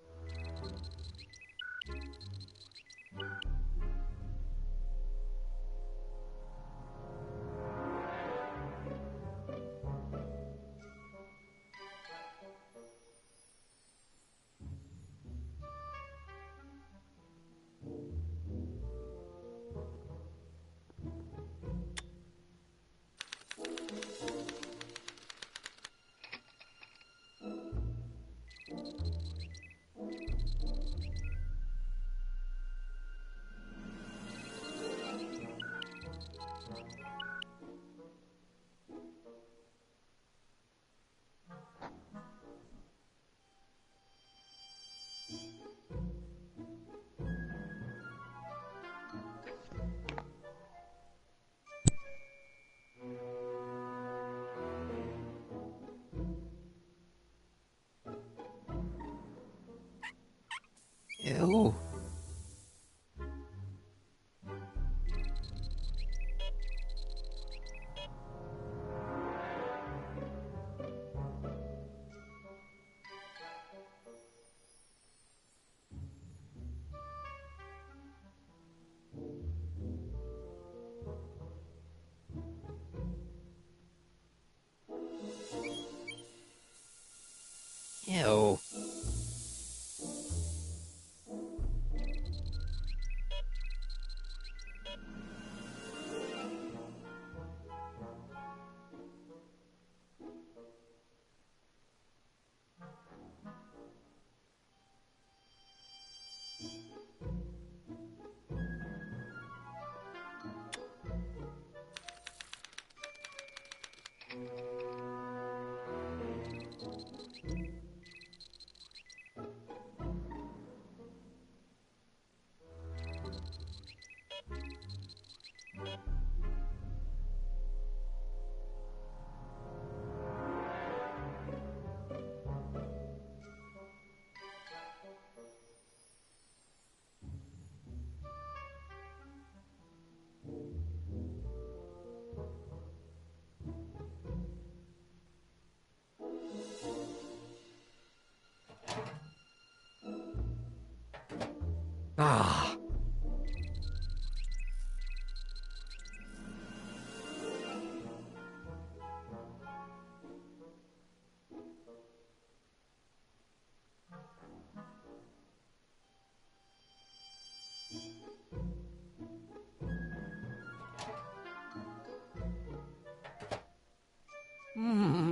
Ah.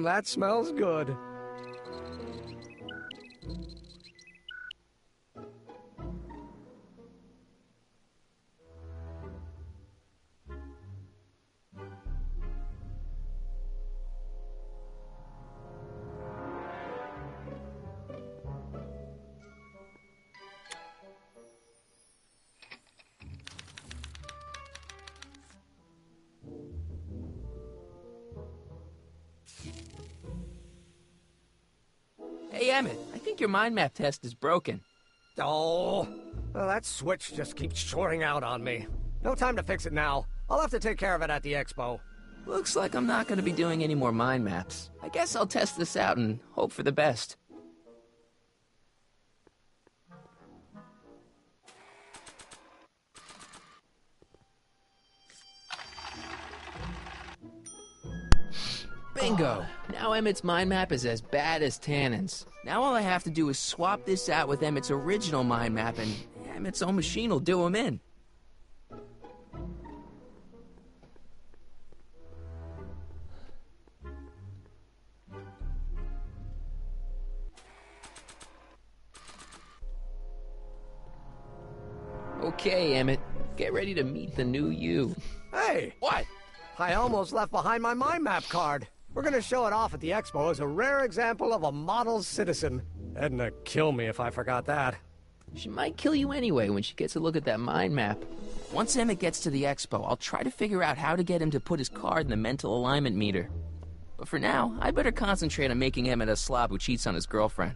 That smells good. Hey, Emmett, I think your mind map test is broken. Oh, well, that switch just keeps shorting out on me. No time to fix it now. I'll have to take care of it at the expo. Looks like I'm not going to be doing any more mind maps. I guess I'll test this out and hope for the best. Bingo! Now Emmett's mind map is as bad as Tannen's. Now all I have to do is swap this out with Emmett's original mind map, and Emmett's own machine will do him in. Okay, Emmett. Get ready to meet the new you. Hey! What? I almost left behind my mind map card. We're gonna show it off at the expo as a rare example of a model citizen. Edna kill me if I forgot that. She might kill you anyway when she gets a look at that mind map. Once Emmett gets to the expo, I'll try to figure out how to get him to put his card in the mental alignment meter. But for now, I'd better concentrate on making Emmett a slob who cheats on his girlfriend.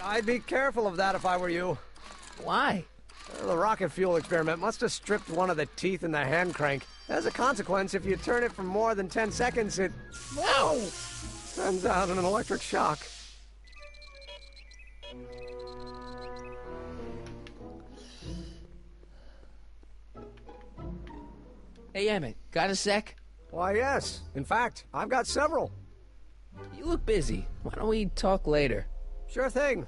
I'd be careful of that if I were you. Why? The rocket fuel experiment must have stripped one of the teeth in the hand crank. As a consequence, if you turn it for more than 10 seconds, it... Whoa! Sends out an electric shock. Hey, Emmett, got a sec? Why, yes. In fact, I've got several. You look busy. Why don't we talk later? Sure thing.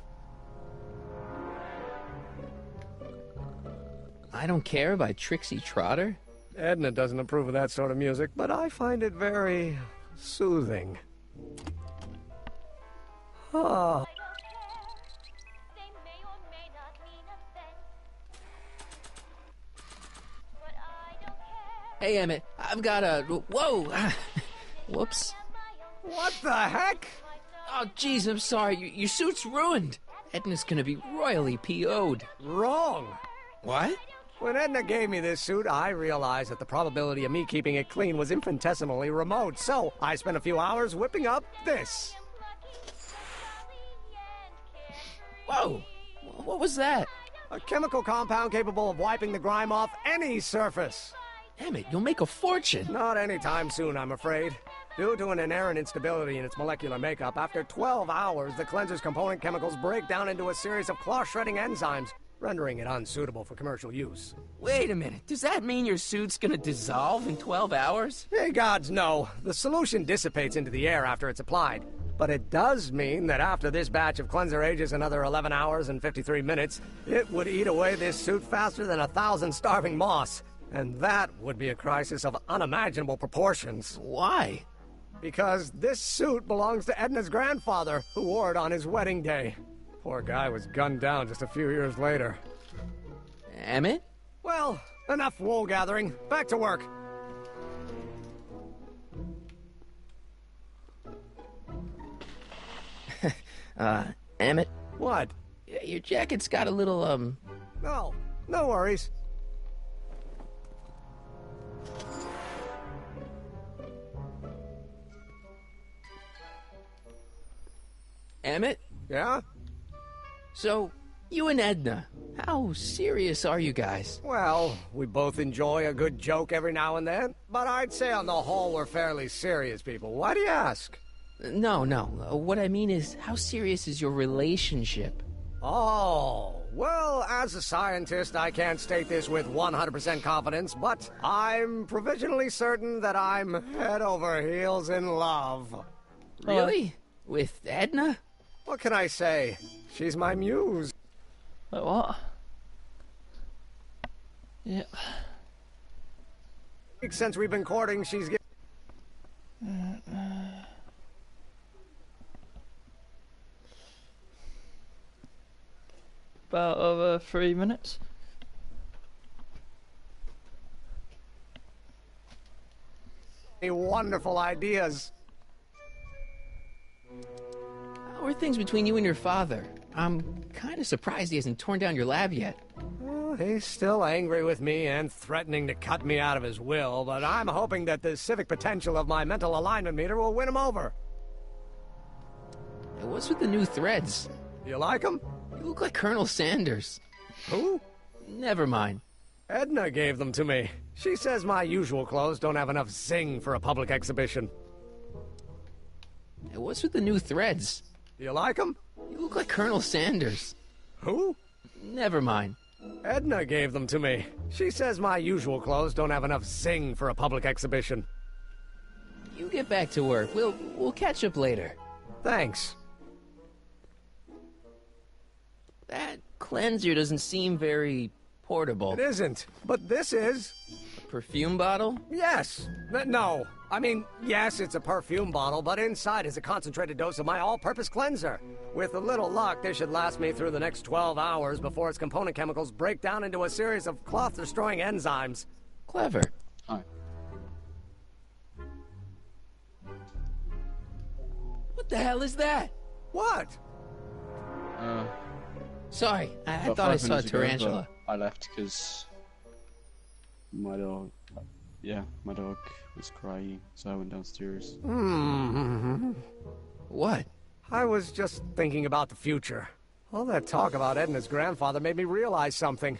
I Don't Care by Trixie Trotter? Edna doesn't approve of that sort of music, but I find it very soothing. Ah. Hey, Emmett, I've got a... Whoa! Whoops. What the heck? Oh, jeez, I'm sorry. Your suit's ruined. Edna's gonna be royally PO'd. Wrong. What? When Edna gave me this suit, I realized that the probability of me keeping it clean was infinitesimally remote, so I spent a few hours whipping up this. Whoa! What was that? A chemical compound capable of wiping the grime off any surface. Emmett, you'll make a fortune. Not anytime soon, I'm afraid. Due to an inherent instability in its molecular makeup, after 12 hours, the cleanser's component chemicals break down into a series of cloth-shredding enzymes, rendering it unsuitable for commercial use. Wait a minute. Does that mean your suit's gonna dissolve in 12 hours? Hey, gods, no. The solution dissipates into the air after it's applied. But it does mean that after this batch of cleanser ages another 11 hours and 53 minutes, it would eat away this suit faster than 1,000 starving moths. And that would be a crisis of unimaginable proportions. Why? Because this suit belongs to Edna's grandfather, who wore it on his wedding day. Poor guy was gunned down just a few years later. Emmett? Well, enough wool gathering. Back to work. Emmett? What? Your jacket's got a little, No, no worries. Emmett? Yeah? So, you and Edna, how serious are you guys? Well, we both enjoy a good joke every now and then, but I'd say on the whole we're fairly serious people. Why do you ask? No. What I mean is, how serious is your relationship? Oh, well, as a scientist, I can't state this with 100% confidence, but I'm provisionally certain that I'm head over heels in love. Really? With Edna? What can I say? She's my muse. Like what? Yeah. Since we've been courting, she's About over 3 minutes. wonderful ideas. How are things between you and your father? I'm kind of surprised he hasn't torn down your lab yet. Well, he's still angry with me and threatening to cut me out of his will, but I'm hoping that the civic potential of my mental alignment meter will win him over. Hey, what's with the new threads? You like them? You look like Colonel Sanders. Who? Never mind. Edna gave them to me. She says my usual clothes don't have enough zing for a public exhibition. Hey, what's with the new threads? You like them? You look like Colonel Sanders. Who? Never mind. Edna gave them to me. She says my usual clothes don't have enough zing for a public exhibition. You get back to work. We'll catch up later. Thanks. That cleanser doesn't seem very portable. It isn't, but this is. A perfume bottle? Yes. No. I mean, yes, it's a perfume bottle, but inside is a concentrated dose of my all-purpose cleanser. With a little luck, this should last me through the next 12 hours before its component chemicals break down into a series of cloth-destroying enzymes. Clever. Hi. What the hell is that? What? Sorry, I About thought I 5 saw a minutes ago, tarantula. but I left because my dog, my dog was crying, so I went downstairs. What? I was just thinking about the future. All that talk about Edna's grandfather made me realize something.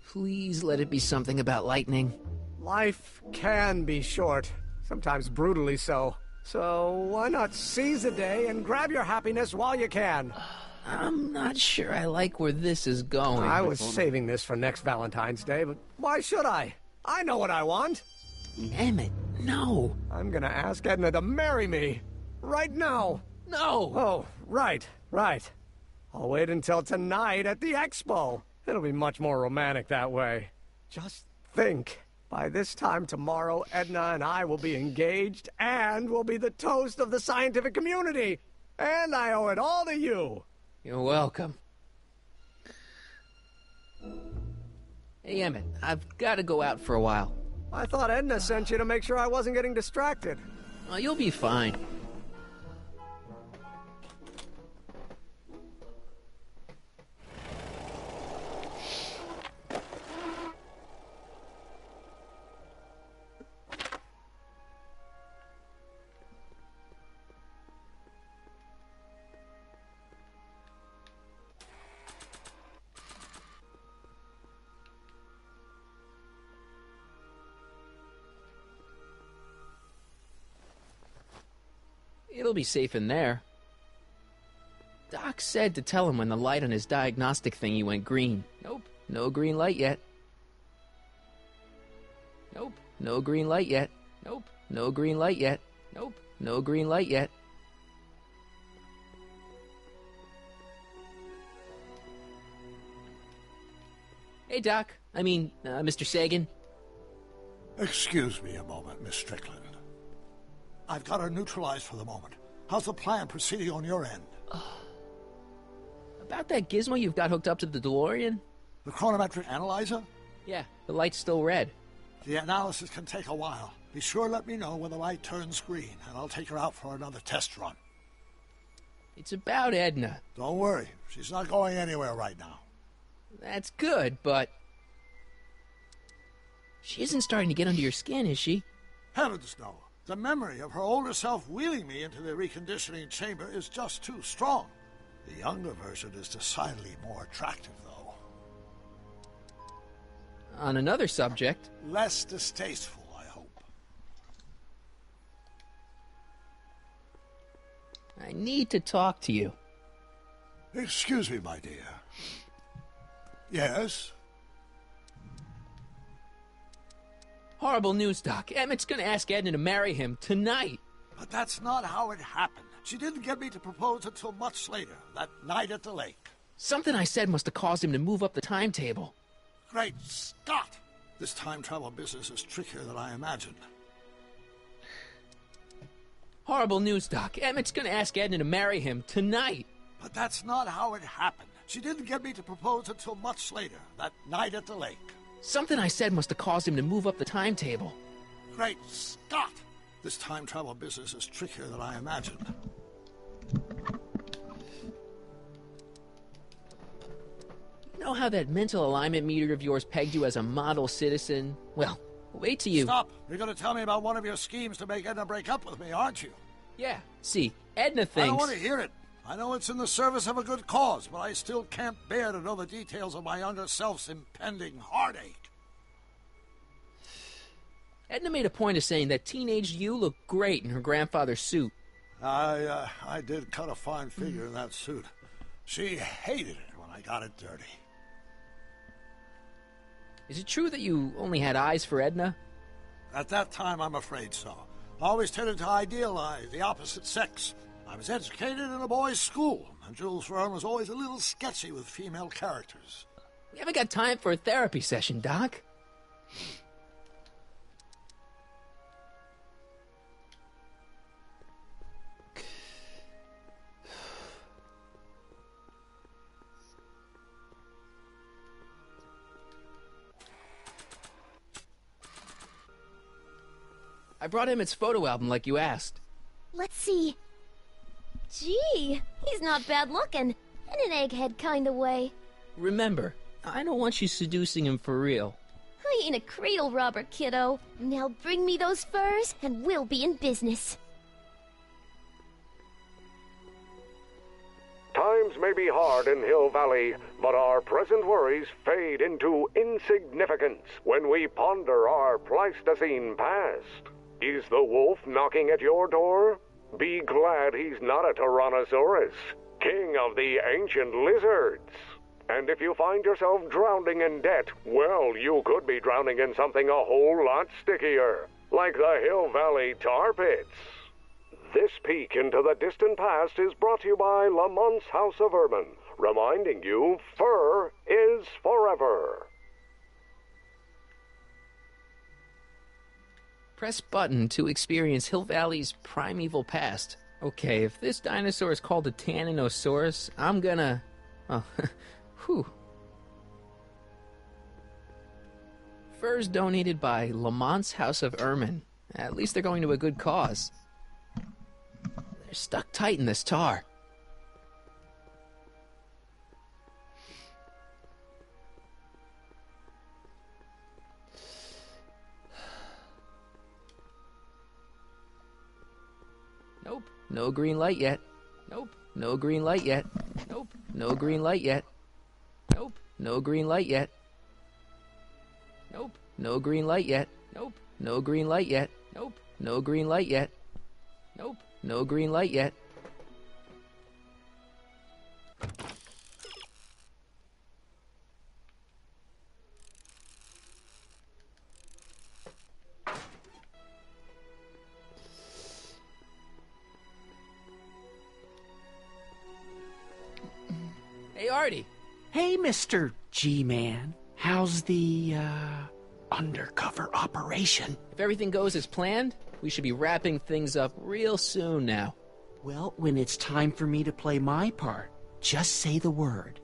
Please let it be something about lightning. Life can be short, sometimes brutally so. So why not seize the day and grab your happiness while you can? I'm not sure I like where this is going. I was saving this for next Valentine's Day, but why should I? I know what I want. Emmett, no. I'm gonna ask Edna to marry me. Right now. No! Oh, right. I'll wait until tonight at the expo. It'll be much more romantic that way. Just think. By this time tomorrow, Edna and I will be engaged and will be the toast of the scientific community. And I owe it all to you. You're welcome. Hey, Emmett, I've got to go out for a while. I thought Edna sent you to make sure I wasn't getting distracted. Oh, you'll be fine. It'll be safe in there. Doc said to tell him when the light on his diagnostic thingy went green. Nope, no green light yet. Nope, no green light yet. Nope, no green light yet. Nope, no green light yet. Hey, Doc. Mr. Sagan. Excuse me a moment, Miss Strickland. I've got her neutralized for the moment. How's the plan proceeding on your end? About that gizmo you've got hooked up to the DeLorean? The chronometric analyzer? Yeah, the light's still red. The analysis can take a while. Be sure to let me know when the light turns green, and I'll take her out for another test run. It's about Edna. Don't worry. She's not going anywhere right now. That's good, but... she isn't starting to get under your skin, is she? Heavens, no. The memory of her older self wheeling me into the reconditioning chamber is just too strong. The younger version is decidedly more attractive, though. On another subject... less distasteful, I hope. I need to talk to you. Excuse me, my dear. Yes? Horrible news, Doc. Emmett's gonna ask Edna to marry him tonight. But that's not how it happened. She didn't get me to propose until much later, that night at the lake. Something I said must have caused him to move up the timetable. Great Scott! This time travel business is trickier than I imagined. Horrible news, Doc. Emmett's gonna ask Edna to marry him tonight. But that's not how it happened. She didn't get me to propose until much later, that night at the lake. Something I said must have caused him to move up the timetable. Great Scott! This time travel business is trickier than I imagined. You know how that mental alignment meter of yours pegged you as a model citizen? Well, wait till you... Stop! You're going to tell me about one of your schemes to make Edna break up with me, aren't you? Yeah, see, Edna thinks... I don't want to hear it. I know it's in the service of a good cause, but I still can't bear to know the details of my younger self's impending heartache. Edna made a point of saying that teenage you looked great in her grandfather's suit. I did cut a fine figure in that suit. She hated it when I got it dirty. Is it true that you only had eyes for Edna? At that time, I'm afraid so. I always tended to idealize the opposite sex. I was educated in a boys' school, and Jules Verne was always a little sketchy with female characters. We haven't got time for a therapy session, Doc. I brought Emmett's photo album like you asked. Let's see. Gee, he's not bad looking. In an egghead kind of way. Remember, I don't want you seducing him for real. I ain't a cradle robber, kiddo. Now bring me those furs, and we'll be in business. Times may be hard in Hill Valley, but our present worries fade into insignificance when we ponder our Pleistocene past. Is the wolf knocking at your door? Be glad he's not a Tyrannosaurus, king of the ancient lizards. And if you find yourself drowning in debt, well, you could be drowning in something a whole lot stickier, like the Hill Valley tar pits. This peek into the distant past is brought to you by Lamont's House of Ermine, reminding you fur is forever. Press button to experience Hill Valley's primeval past. Okay, if this dinosaur is called a Tanninosaurus, I'm gonna... Oh, whew. Furs donated by Lamont's House of Ermine. At least they're going to a good cause. They're stuck tight in this tar. Nope, no green light yet. Nope, no green light yet. Nope, no green light yet. Nope, no green light yet. Nope, no green light yet. Nope, no green light yet. Nope, no green light yet. Nope, no green light yet. Hey, Artie. Hey, Mr. G-Man. How's the, undercover operation? If everything goes as planned, we should be wrapping things up real soon now. Well, when it's time for me to play my part, just say the word.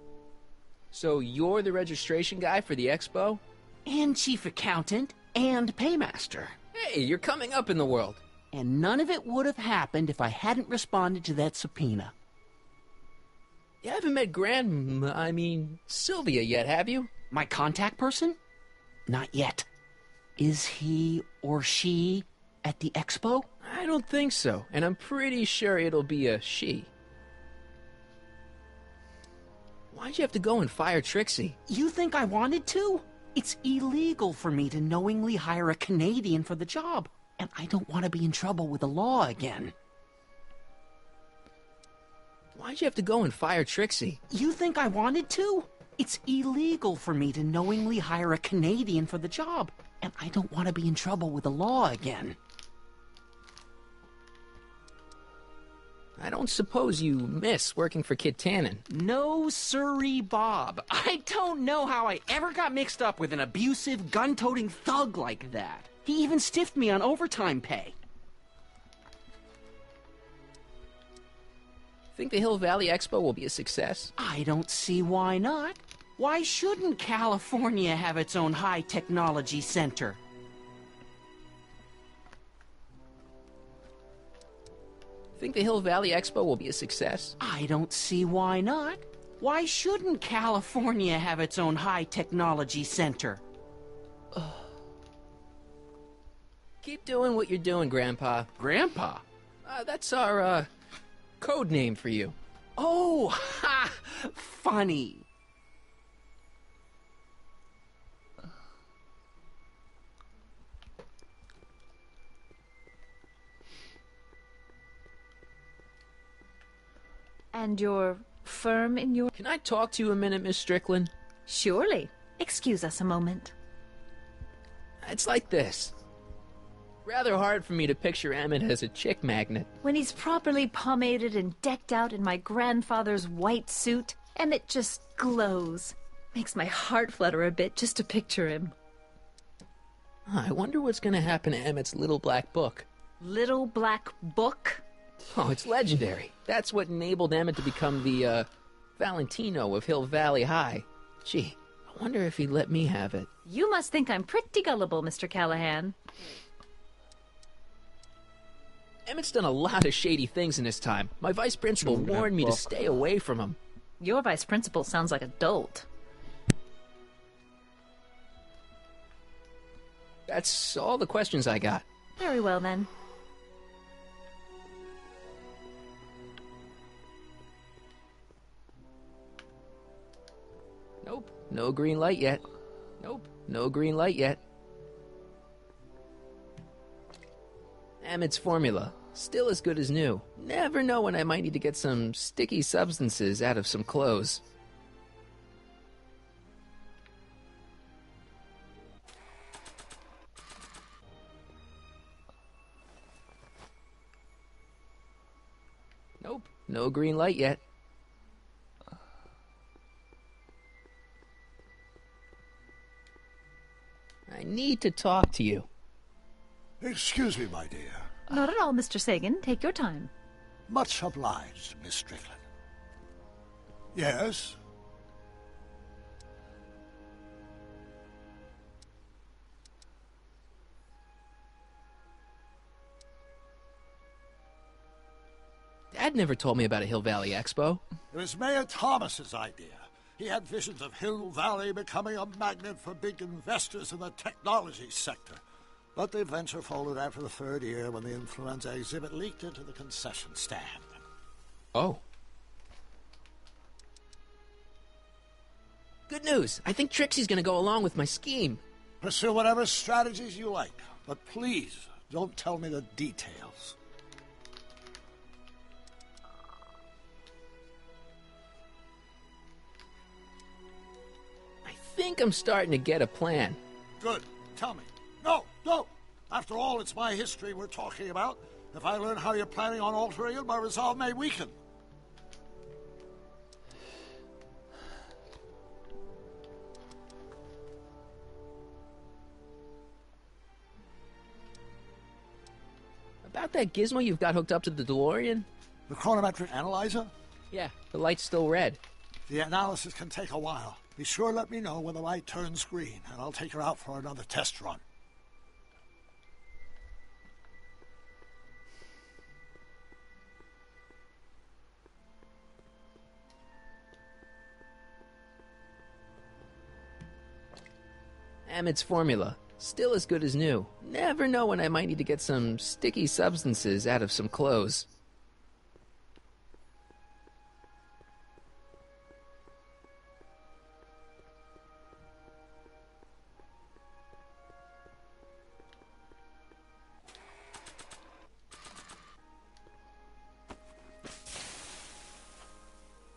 So you're the registration guy for the expo? And chief accountant and paymaster. Hey, you're coming up in the world. And none of it would have happened if I hadn't responded to that subpoena. You haven't met Sylvia yet, have you? My contact person? Not yet. Is he or she at the expo? I don't think so, and I'm pretty sure it'll be a she. Why'd you have to go and fire Trixie? You think I wanted to? It's illegal for me to knowingly hire a Canadian for the job, and I don't want to be in trouble with the law again. Why'd you have to go and fire Trixie? You think I wanted to? It's illegal for me to knowingly hire a Canadian for the job, and I don't want to be in trouble with the law again. I don't suppose you miss working for Kit Tannen. No siree, Bob. I don't know how I ever got mixed up with an abusive, gun-toting thug like that. He even stiffed me on overtime pay. Think the Hill Valley Expo will be a success? I don't see why not. Why shouldn't California have its own high-technology center? Think the Hill Valley Expo will be a success? I don't see why not. Why shouldn't California have its own high-technology center? Keep doing what you're doing, Grandpa. Grandpa? That's our, code name for you. Oh, ha! Funny. And your firm in your... Can I talk to you a minute, Miss Strickland? Surely. Excuse us a moment. It's like this. Rather hard for me to picture Emmett as a chick magnet. When he's properly pomaded and decked out in my grandfather's white suit, Emmett just glows. Makes my heart flutter a bit just to picture him. I wonder what's going to happen to Emmett's little black book. Little black book? Oh, it's legendary. That's what enabled Emmett to become the, Valentino of Hill Valley High. Gee, I wonder if he'd let me have it. You must think I'm pretty gullible, Mr. Callahan. Emmett's done a lot of shady things in his time. My vice principal warned me to stay away from him. Your vice principal sounds like a dolt. That's all the questions I got. Very well, then. Nope, no green light yet. Nope, no green light yet. Emmett's formula, still as good as new. Never know when I might need to get some sticky substances out of some clothes. Nope, no green light yet. I need to talk to you. Excuse me, my dear. Not at all, Mr. Sagan. Take your time. Much obliged, Miss Strickland. Yes? Dad never told me about a Hill Valley Expo. It was Mayor Thomas's idea. He had visions of Hill Valley becoming a magnet for big investors in the technology sector. But the venture folded after the third year when the influenza exhibit leaked into the concession stand. Oh. Good news. I think Trixie's gonna go along with my scheme. Pursue whatever strategies you like, but please don't tell me the details. I think I'm starting to get a plan. Good. Tell me. No. After all, it's my history we're talking about. If I learn how you're planning on altering it, my resolve may weaken. About that gizmo you've got hooked up to the DeLorean? The chronometric analyzer? Yeah, the light's still red. The analysis can take a while. Be sure to let me know when the light turns green, and I'll take her out for another test run. Emmett's formula, still as good as new. Never know when I might need to get some sticky substances out of some clothes.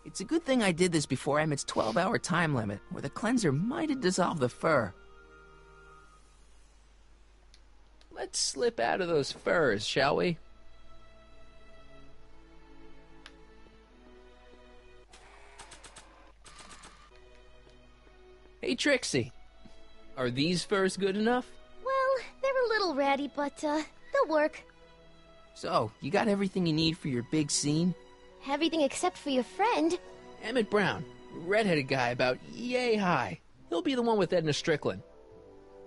It's a good thing I did this before Emmett's 12-hour time limit, or the cleanser might have dissolved the fur. Let's slip out of those furs, shall we? Hey, Trixie. Are these furs good enough? Well, they're a little ratty, but, they'll work. So, you got everything you need for your big scene? Everything except for your friend. Emmett Brown, redheaded guy about yay high. He'll be the one with Edna Strickland.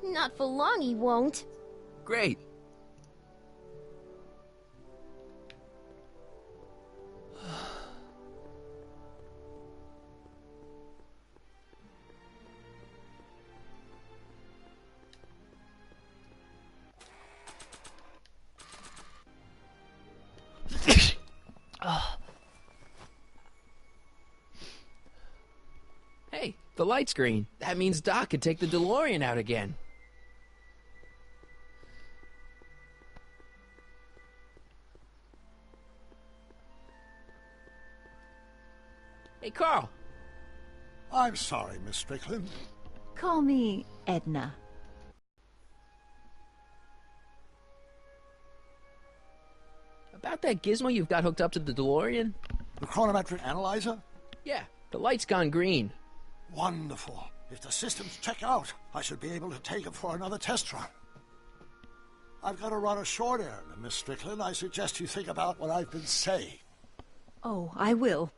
Not for long, he won't. Great. Hey, the light's green. That means Doc could take the DeLorean out again. Hey, Carl. I'm sorry, Miss Strickland. Call me Edna. About that gizmo you've got hooked up to the DeLorean? The chronometric analyzer? Yeah, the light's gone green. Wonderful. If the systems check out, I should be able to take it for another test run. I've got to run a short errand, Miss Strickland. I suggest you think about what I've been saying. Oh, I will.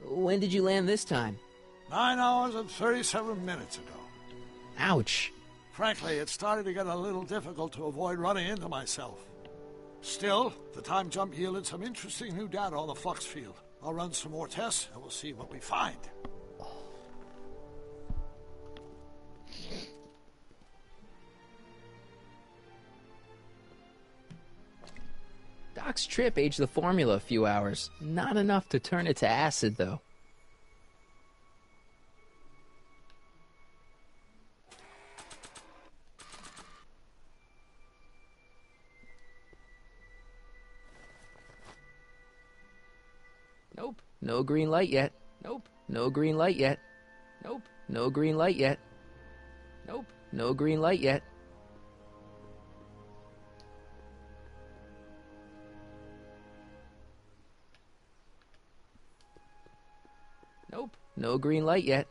When did you land this time? 9 hours and 37 minutes ago. Ouch. Frankly, it started to get a little difficult to avoid running into myself. Still, the time jump yielded some interesting new data on the flux field. I'll run some more tests and we'll see what we find. Doc's trip aged the formula a few hours. Not enough to turn it to acid, though. Nope, no green light yet. Nope, no green light yet. Nope, no green light yet. Nope, no green light yet. Nope, no green light yet.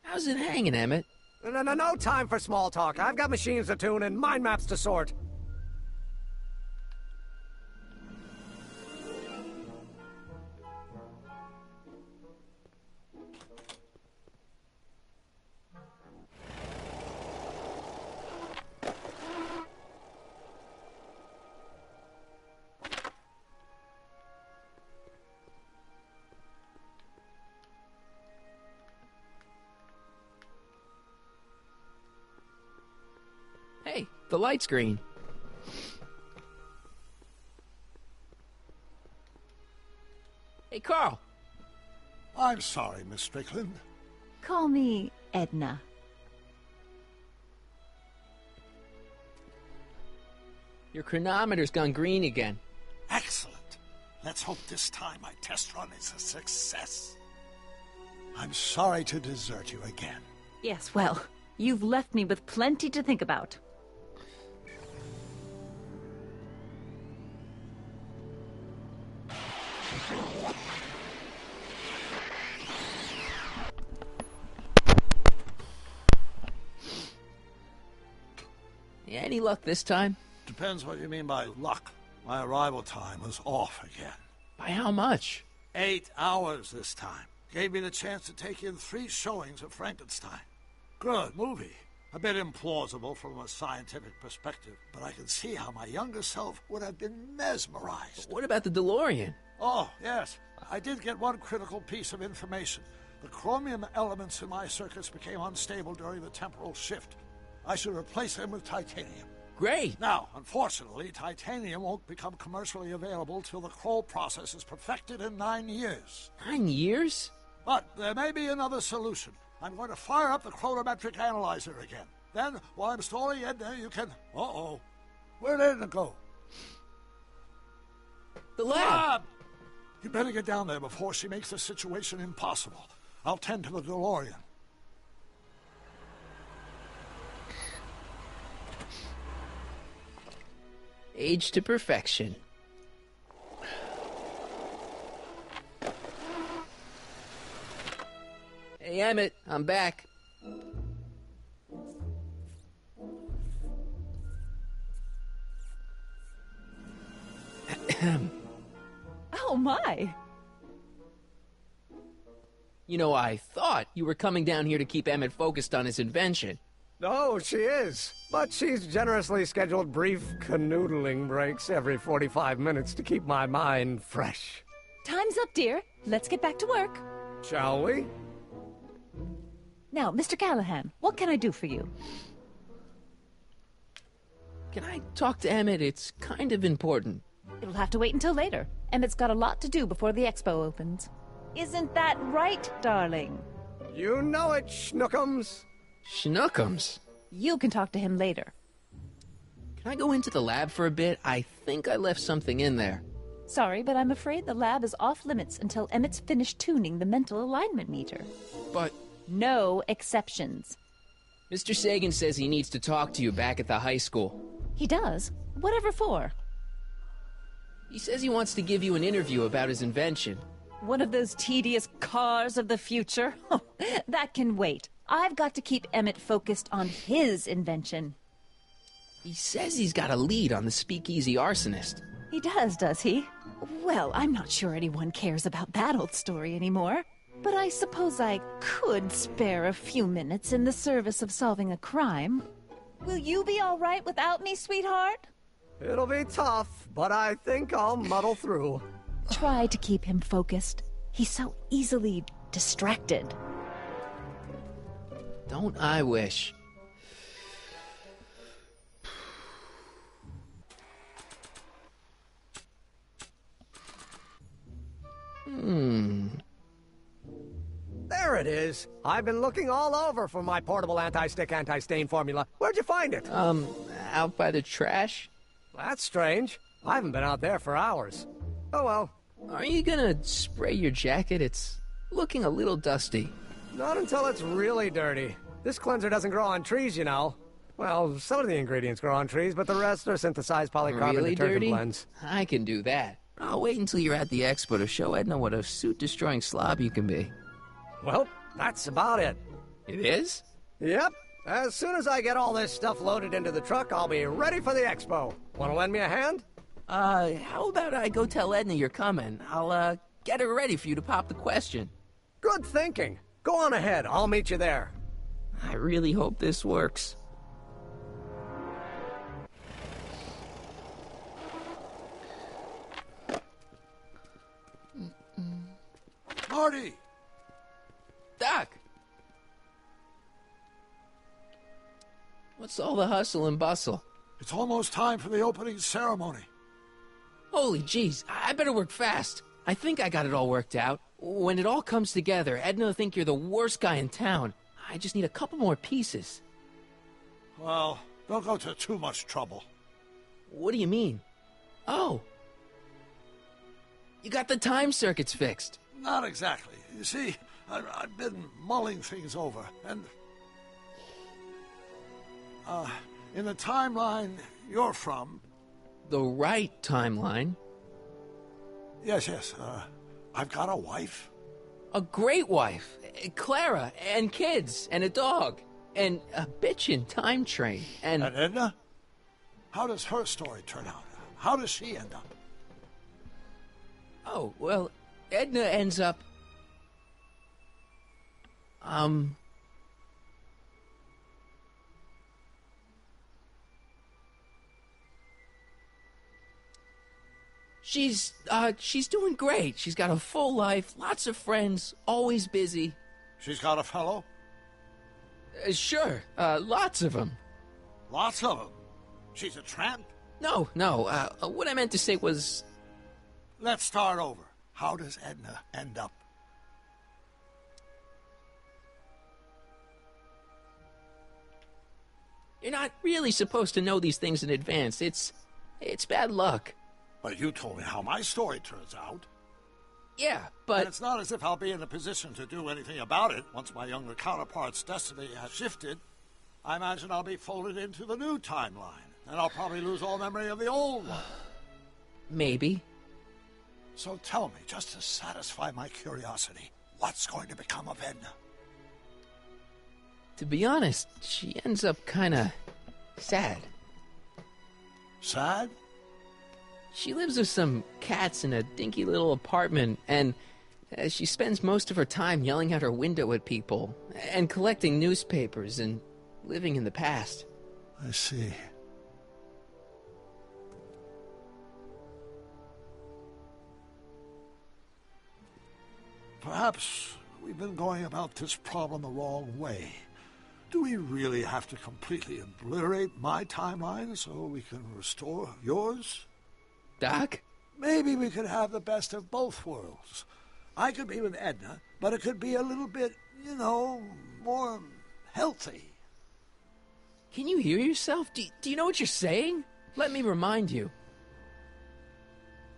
How's it hanging, Emmett? No time for small talk. I've got machines to tune and mind maps to sort. Hey, the light's green. Hey, Carl. I'm sorry, Miss Strickland. Call me Edna. Your chronometer's gone green again. Excellent. Let's hope this time my test run is a success. I'm sorry to desert you again. Yes, well, you've left me with plenty to think about. Any luck this time? Depends what you mean by luck. My arrival time was off again. By how much? 8 hours this time. Gave me the chance to take in 3 showings of Frankenstein. Good movie. A bit implausible from a scientific perspective, but I can see how my younger self would have been mesmerized. What about the DeLorean? Oh, yes. I did get one critical piece of information. The chromium elements in my circuits became unstable during the temporal shift. I should replace them with titanium. Great. Now, unfortunately, titanium won't become commercially available till the Kroll process is perfected in 9 years. 9 years? But there may be another solution. I'm going to fire up the chronometric analyzer again. Then, while I'm stalling Edna, you can... Uh-oh. Where did Edna go? The lab! You better get down there before she makes the situation impossible. I'll tend to the DeLorean. Age to perfection. Hey, Emmett, I'm back. Oh, my. You know, I thought you were coming down here to keep Emmett focused on his invention. Oh, she is. But she's generously scheduled brief canoodling breaks every 45 minutes to keep my mind fresh. Time's up, dear. Let's get back to work. Shall we? Now, Mr. Callahan, what can I do for you? Can I talk to Emmett? It's kind of important. It'll have to wait until later. Emmett's got a lot to do before the expo opens. Isn't that right, darling? You know it, Schnookums. Schnookums? You can talk to him later. Can I go into the lab for a bit? I think I left something in there. Sorry, but I'm afraid the lab is off limits until Emmett's finished tuning the mental alignment meter. But... no exceptions. Mr. Sagan says he needs to talk to you back at the high school. He does? Whatever for? He says he wants to give you an interview about his invention. One of those tedious cars of the future? That can wait. I've got to keep Emmett focused on his invention. He says he's got a lead on the speakeasy arsonist. He does he? Well, I'm not sure anyone cares about that old story anymore. But I suppose I could spare a few minutes in the service of solving a crime. Will you be all right without me, sweetheart? It'll be tough, but I think I'll muddle through. Try to keep him focused. He's so easily distracted. Don't I wish? There it is. I've been looking all over for my portable anti-stick, anti-stain formula. Where'd you find it? Out by the trash? That's strange. I haven't been out there for hours. Oh well. Are you gonna spray your jacket? It's looking a little dusty. Not until it's really dirty. This cleanser doesn't grow on trees, you know. Well, some of the ingredients grow on trees, but the rest are synthesized polycarbonate Really detergent dirty? blends. I can do that. I'll wait until you're at the expo to show Edna what a suit-destroying slob you can be. Well, that's about it. It is? Yep. As soon as I get all this stuff loaded into the truck, I'll be ready for the expo. Want to lend me a hand? How about I go tell Edna you're coming? I'll, get her ready for you to pop the question. Good thinking. Go on ahead. I'll meet you there. I really hope this works. Marty! Doc! What's all the hustle and bustle? It's almost time for the opening ceremony. Holy jeez, I better work fast. I think I got it all worked out. When it all comes together, Edna will think you're the worst guy in town. I just need a couple more pieces. Well, don't go to too much trouble. What do you mean? Oh. You got the time circuits fixed. Not exactly. You see, I've been mulling things over, and... in the timeline you're from... The right timeline? Yes, I've got a wife. A great wife. Clara, and kids, and a dog, and a bitchin' time train, and... And Edna? How does her story turn out? How does she end up? Oh, well, Edna ends up... She's doing great. She's got a full life, lots of friends, always busy. She's got a fellow? Sure, lots of them. Lots of them? She's a tramp? No, what I meant to say was... Let's start over. How does Edna end up? You're not really supposed to know these things in advance. It's bad luck. But you told me how my story turns out. Yeah, but... And it's not as if I'll be in a position to do anything about it once my younger counterpart's destiny has shifted. I imagine I'll be folded into the new timeline, and I'll probably lose all memory of the old one. Maybe. So tell me, just to satisfy my curiosity, what's going to become of Edna? To be honest, she ends up kinda sad. Sad? She lives with some cats in a dinky little apartment, and she spends most of her time yelling out her window at people, and collecting newspapers, and living in the past. I see. Perhaps we've been going about this problem the wrong way. Do we really have to completely obliterate my timeline so we can restore yours? Doc? Maybe we could have the best of both worlds. I could be with Edna, but it could be a little bit, more healthy. Can you hear yourself? Do you know what you're saying? Let me remind you.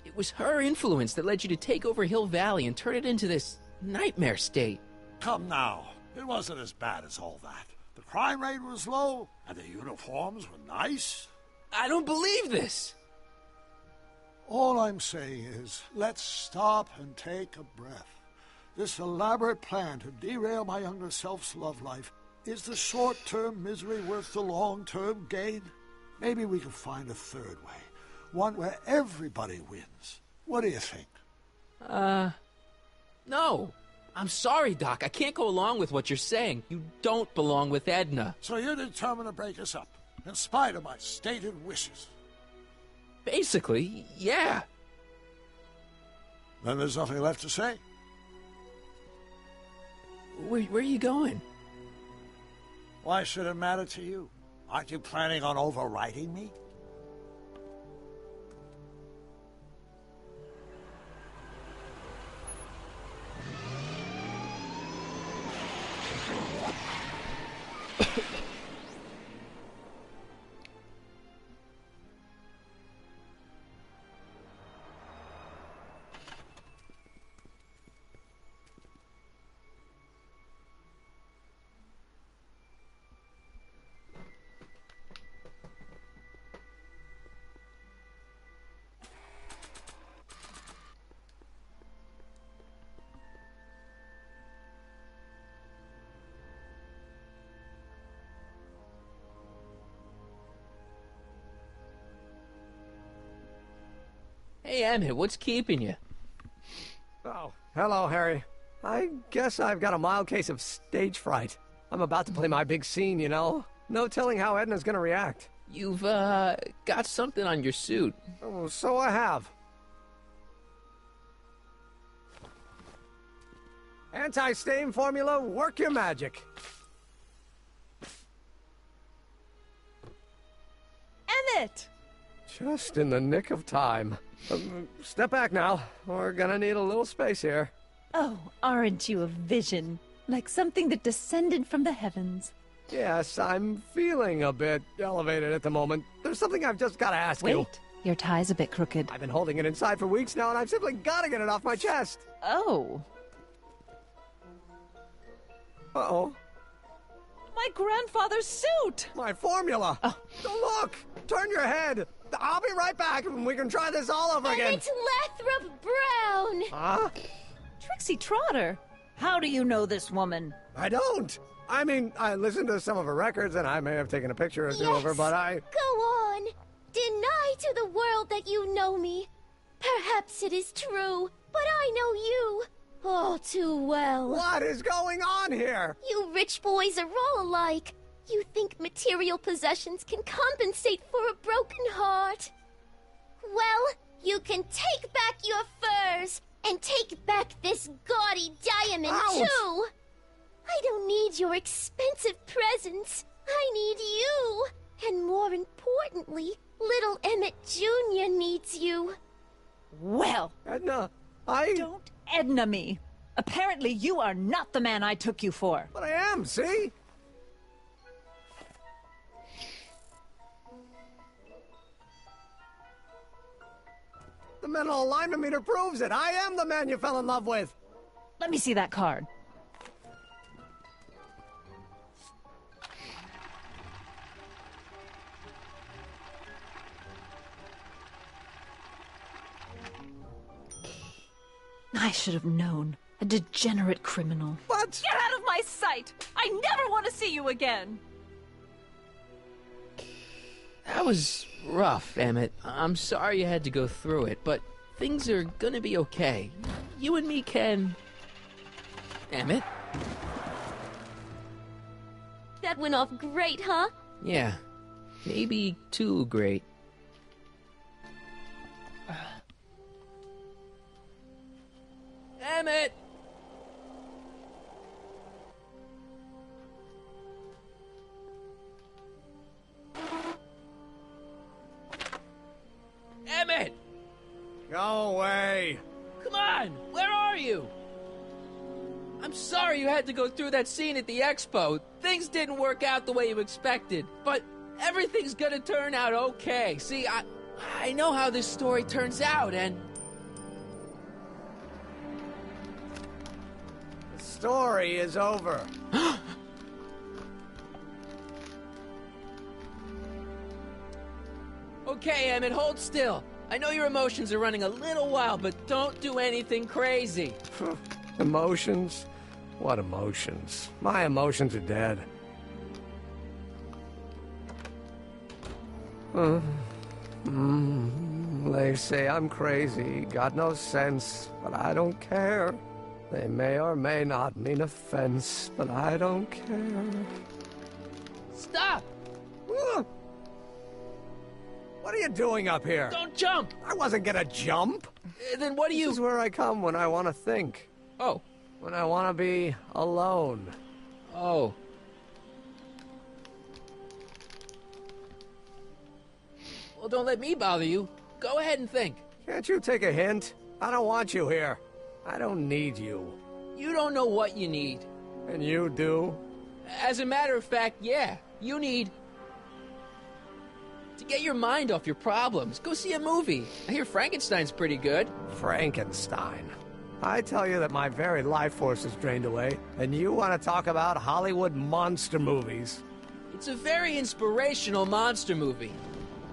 It was her influence that led you to take over Hill Valley and turn it into this nightmare state. Come now. It wasn't as bad as all that. The crime rate was low, and the uniforms were nice. I don't believe this. All I'm saying is, let's stop and take a breath. This elaborate plan to derail my younger self's love life, is the short-term misery worth the long-term gain? Maybe we could find a third way. One where everybody wins. What do you think? No. I'm sorry, Doc. I can't go along with what you're saying. You don't belong with Edna. So you're determined to break us up, in spite of my stated wishes? Basically, yeah. Then there's nothing left to say. Where are you going? Why should it matter to you? Aren't you planning on overriding me? Hey, Emmett, what's keeping you? Oh, hello, Harry. I guess I've got a mild case of stage fright. I'm about to play my big scene, No telling how Edna's gonna react. You've, got something on your suit. Oh, so I have. Anti-stain formula, work your magic. Emmett! Just in the nick of time. Step back now. We're gonna need a little space here. Oh, aren't you a vision? Like something that descended from the heavens. Yes, I'm feeling a bit elevated at the moment. There's something I've just gotta ask you. Wait, your tie's a bit crooked. I've been holding it inside for weeks now, and I've simply gotta get it off my chest. Oh. Uh-oh. My grandfather's suit! My formula! Oh. Look! Turn your head! I'll be right back, and we can try this all over And again. it's Lathrop Brown! Huh? Trixie Trotter! How do you know this woman? I don't! I mean, I listened to some of her records, and I may have taken a picture or two of her, but I... Go on! Deny to the world that you know me. Perhaps it is true, but I know you all too well. What is going on here? You rich boys are all alike. You think material possessions can compensate for a broken heart. Well, you can take back your furs, and take back this gaudy diamond, Ouch. too! I don't need your expensive presents. I need you. And more importantly, little Emmett Jr. needs you. Well, Edna, don't Edna me. Apparently you are not the man I took you for. But I am, see? The mental alignment meter proves it. I am the man you fell in love with. Let me see that card. I should have known. A degenerate criminal. What? Get out of my sight! I never want to see you again! That was rough, Emmett. I'm sorry you had to go through it, but things are gonna be okay. You and me can... Emmett? That went off great, huh? Yeah. Maybe too great. Emmett! Emmett! Go away. Come on! Where are you? I'm sorry you had to go through that scene at the expo. Things didn't work out the way you expected, but everything's gonna turn out okay. See, I know how this story turns out, and... The story is over. Okay, Emmett, hold still. I know your emotions are running a little wild, but don't do anything crazy. Emotions? What emotions? My emotions are dead. They say I'm crazy, got no sense, but I don't care. They may or may not mean offense, but I don't care. Stop! What are you doing up here? Don't jump! I wasn't gonna jump. Then what do you... This is where I come when I want to think. Oh. When I want to be alone. Oh. Well, don't let me bother you. Go ahead and think. Can't you take a hint? I don't want you here. I don't need you. You don't know what you need. And you do? As a matter of fact, yeah. You need... to get your mind off your problems. Go see a movie. I hear Frankenstein's pretty good. Frankenstein. I tell you that my very life force is drained away, and you want to talk about Hollywood monster movies. It's a very inspirational monster movie.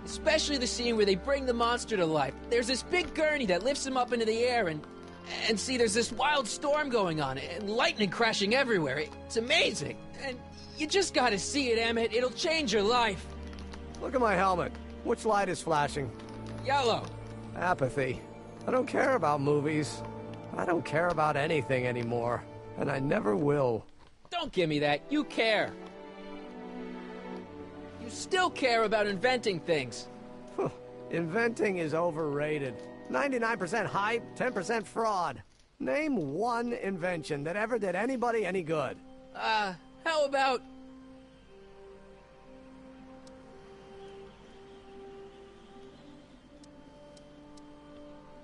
Especially the scene where they bring the monster to life. There's this big gurney that lifts him up into the air, and see, there's this wild storm going on, and lightning crashing everywhere. It's amazing. And you just gotta see it, Emmett. It'll change your life. Look at my helmet. Which light is flashing? Yellow. Apathy. I don't care about movies. I don't care about anything anymore. And I never will. Don't give me that. You care. You still care about inventing things. Inventing is overrated. 99% hype, 10% fraud. Name one invention that ever did anybody any good. How about...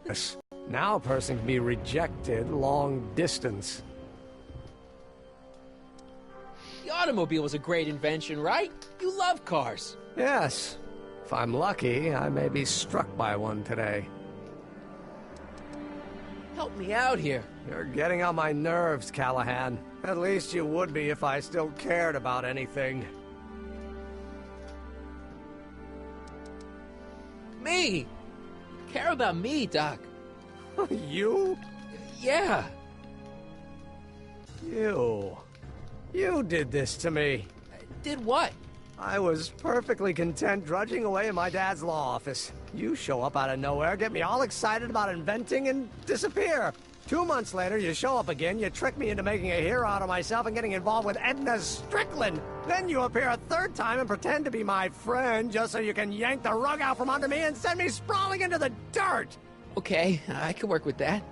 Yes. Now a person can be rejected long distance. The automobile was a great invention, right? You love cars. Yes. If I'm lucky, I may be struck by one today. Help me out here. You're getting on my nerves, Callahan. At least you would be if I still cared about anything. Me? Care about me, Doc. You? Yeah. You did this to me. Did what? I was perfectly content drudging away in my dad's law office. You show up out of nowhere, get me all excited about inventing, and disappear. 2 months later, you show up again, you trick me into making a hero out of myself and getting involved with Edna Strickland. Then you appear a third time and pretend to be my friend just so you can yank the rug out from under me and send me sprawling into the dirt. Okay, I can work with that.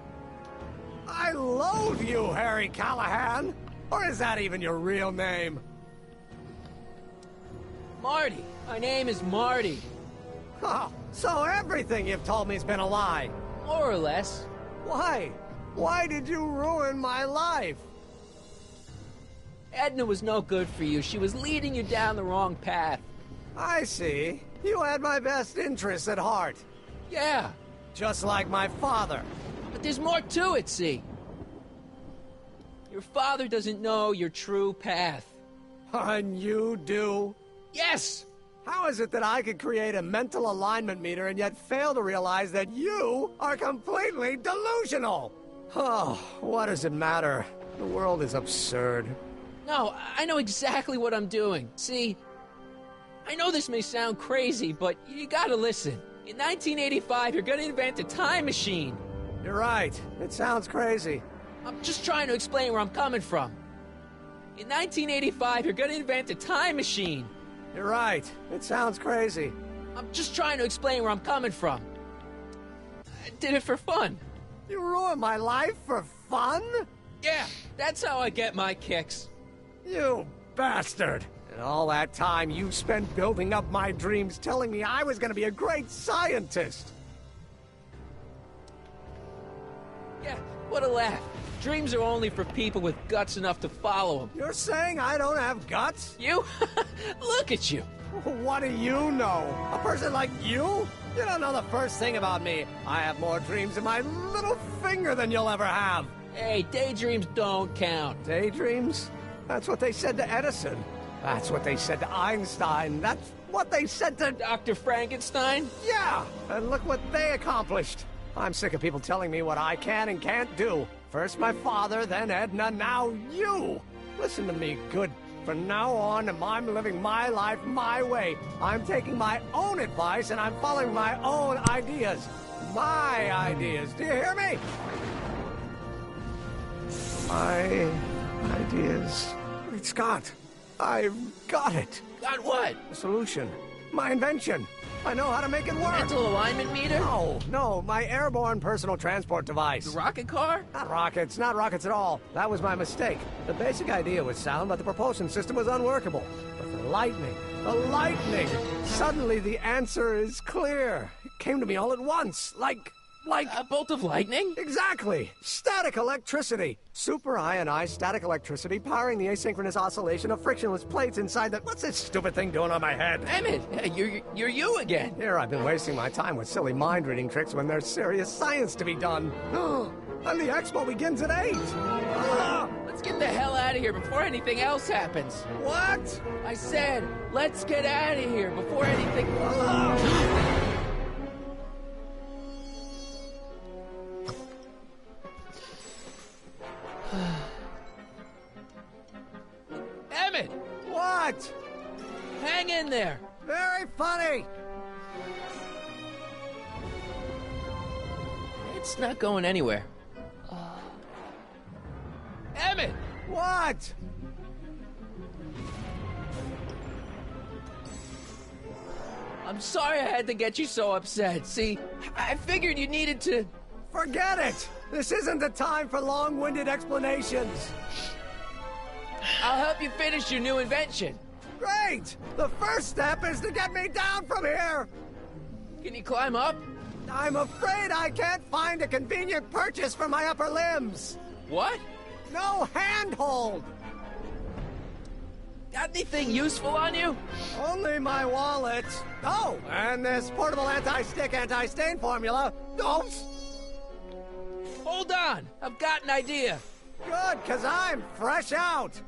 I loathe you, Harry Callahan. Or is that even your real name? Marty. My name is Marty. Oh, so everything you've told me's been a lie. More or less. Why? Why did you ruin my life? Edna was no good for you. She was leading you down the wrong path. I see. You had my best interests at heart. Yeah. Just like my father. But there's more to it, see? Your father doesn't know your true path. And you do? Yes! How is it that I could create a mental alignment meter and yet fail to realize that you are completely delusional? Oh, what does it matter? The world is absurd. No, I know exactly what I'm doing. See, I know this may sound crazy, but you gotta listen. In 1985, you're gonna invent a time machine. You're right. It sounds crazy. I'm just trying to explain where I'm coming from. In 1985, you're gonna invent a time machine. You're right. It sounds crazy. I'm just trying to explain where I'm coming from. I did it for fun. You ruined my life for fun? Yeah, that's how I get my kicks. You bastard! And all that time you spent building up my dreams, telling me I was gonna be a great scientist! Yeah, what a laugh. Dreams are only for people with guts enough to follow them. You're saying I don't have guts? You? Look at you. What do you know? A person like you? You don't know the first thing about me. I have more dreams in my little finger than you'll ever have. Hey, daydreams don't count. Daydreams? That's what they said to Edison. That's what they said to Einstein. That's what they said to Dr. Frankenstein? Yeah, and look what they accomplished. I'm sick of people telling me what I can and can't do. First my father, then Edna, now you. Listen to me, good. From now on, I'm living my life my way. I'm taking my own advice and I'm following my own ideas. My ideas. Do you hear me? My ideas. Great Scott. I've got it. Got what? The solution. My invention. I know how to make it work. Mental alignment meter? No, my airborne personal transport device. The rocket car? Not rockets at all. That was my mistake. The basic idea was sound, but the propulsion system was unworkable. But the lightning. Suddenly the answer is clear. It came to me all at once, like a bolt of lightning? Exactly. Static electricity. Super ionized static electricity powering the asynchronous oscillation of frictionless plates inside the... What's this stupid thing doing on my head? Emmett, you're you again. Here I've been wasting my time with silly mind-reading tricks when there's serious science to be done. And the expo begins at 8. Let's get the hell out of here before anything else happens. What? I said, let's get out of here before anything... Emmett! What? Hang in there. Very funny. It's not going anywhere. Emmett! What? I'm sorry I had to get you so upset. See, I figured you needed to... Forget it! This isn't the time for long-winded explanations. I'll help you finish your new invention. Great! The first step is to get me down from here! Can you climb up? I'm afraid I can't find a convenient purchase for my upper limbs. What? No handhold! Got anything useful on you? Only my wallet. Oh, and this portable anti-stick, anti-stain formula. Oops! Hold on, I've got an idea. Good, because I'm fresh out.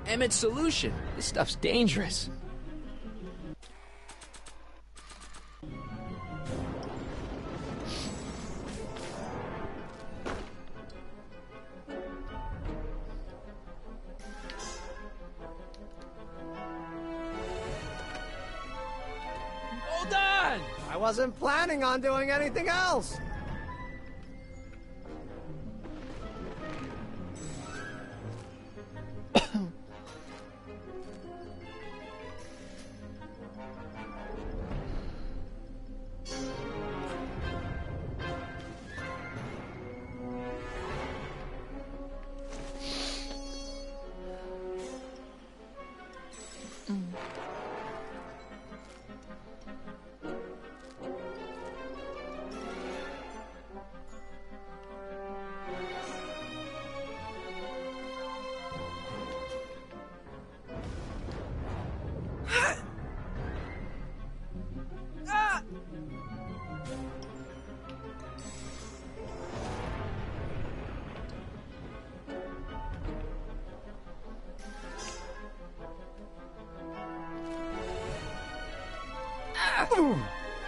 Emmett's solution. This stuff's dangerous. Hold on! I wasn't planning on doing anything else.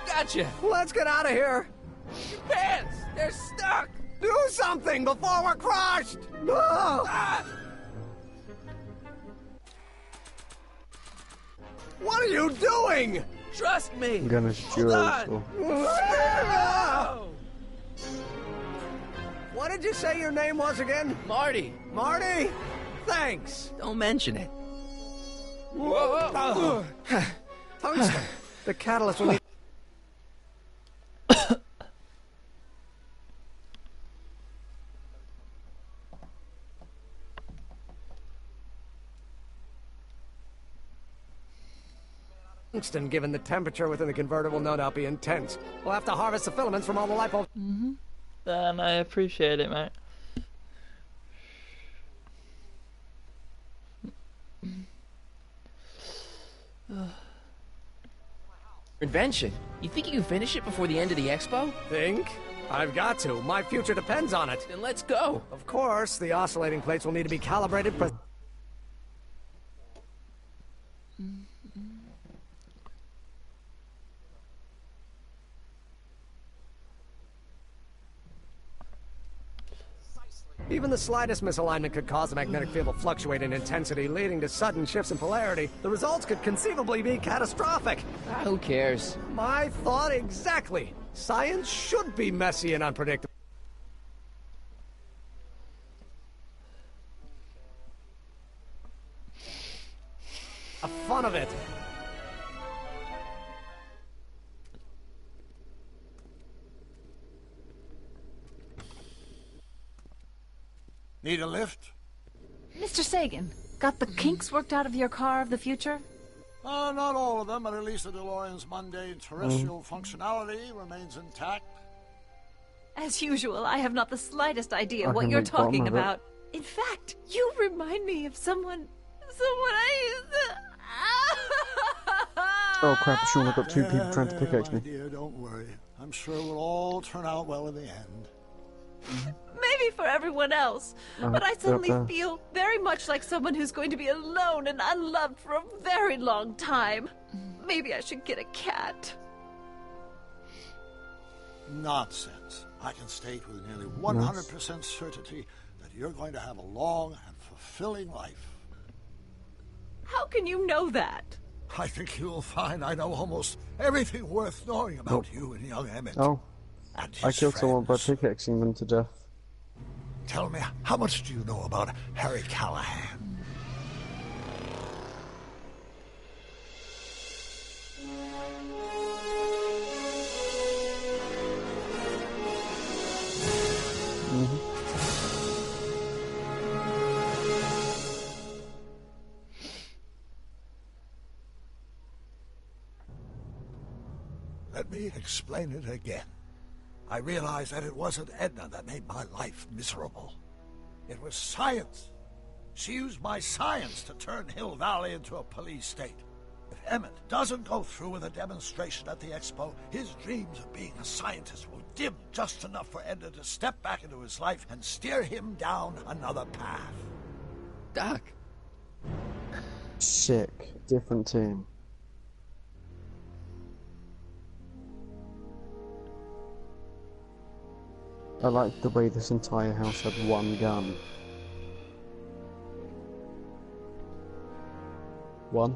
Gotcha! Let's get out of here! Your pants! They're stuck! Do something before we're crushed! Ah! What are you doing? Trust me! I'm gonna Hold on! What did you say your name was again? Marty! Marty? Thanks. Don't mention it. Tungsten. The catalyst will need... Tungsten, given the temperature within the converter, will no doubt be intense. We'll have to harvest the filaments from all the light bulbs. Then I appreciate it, mate. Invention. You think you can finish it before the end of the expo? Think? I've got to. My future depends on it. Then let's go. Of course, the oscillating plates will need to be calibrated. Even the slightest misalignment could cause the magnetic field to fluctuate in intensity, leading to sudden shifts in polarity. The results could conceivably be catastrophic. Who cares? My thought exactly. Science should be messy and unpredictable. The fun of it. Need a lift? Mr. Sagan, got the kinks worked out of your car of the future? Not all of them, but at least the DeLorean's mundane terrestrial functionality remains intact. As usual, I have not the slightest idea I what can you're make bottom talking of it. about. In fact, you remind me of someone I used to... Oh crap, Sean, I've got two people trying to pickaxe My me. dear, don't worry. I'm sure it will all turn out well in the end. Maybe for everyone else, but I suddenly feel very much like someone who's going to be alone and unloved for a very long time. Maybe I should get a cat. Nonsense. I can state with nearly 100% certainty that you're going to have a long and fulfilling life. How can you know that? I think you'll find I know almost everything worth knowing about you and young Emmett. Oh, And I his killed someone by friends. pickaxing them to death. Tell me, how much do you know about Harry Callahan? Let me explain it again. I realized that it wasn't Edna that made my life miserable. It was science. She used my science to turn Hill Valley into a police state. If Emmett doesn't go through with a demonstration at the expo, his dreams of being a scientist will dim just enough for Edna to step back into his life and steer him down another path. Doc. Sick. Different team. I like the way this entire house had one gun. One.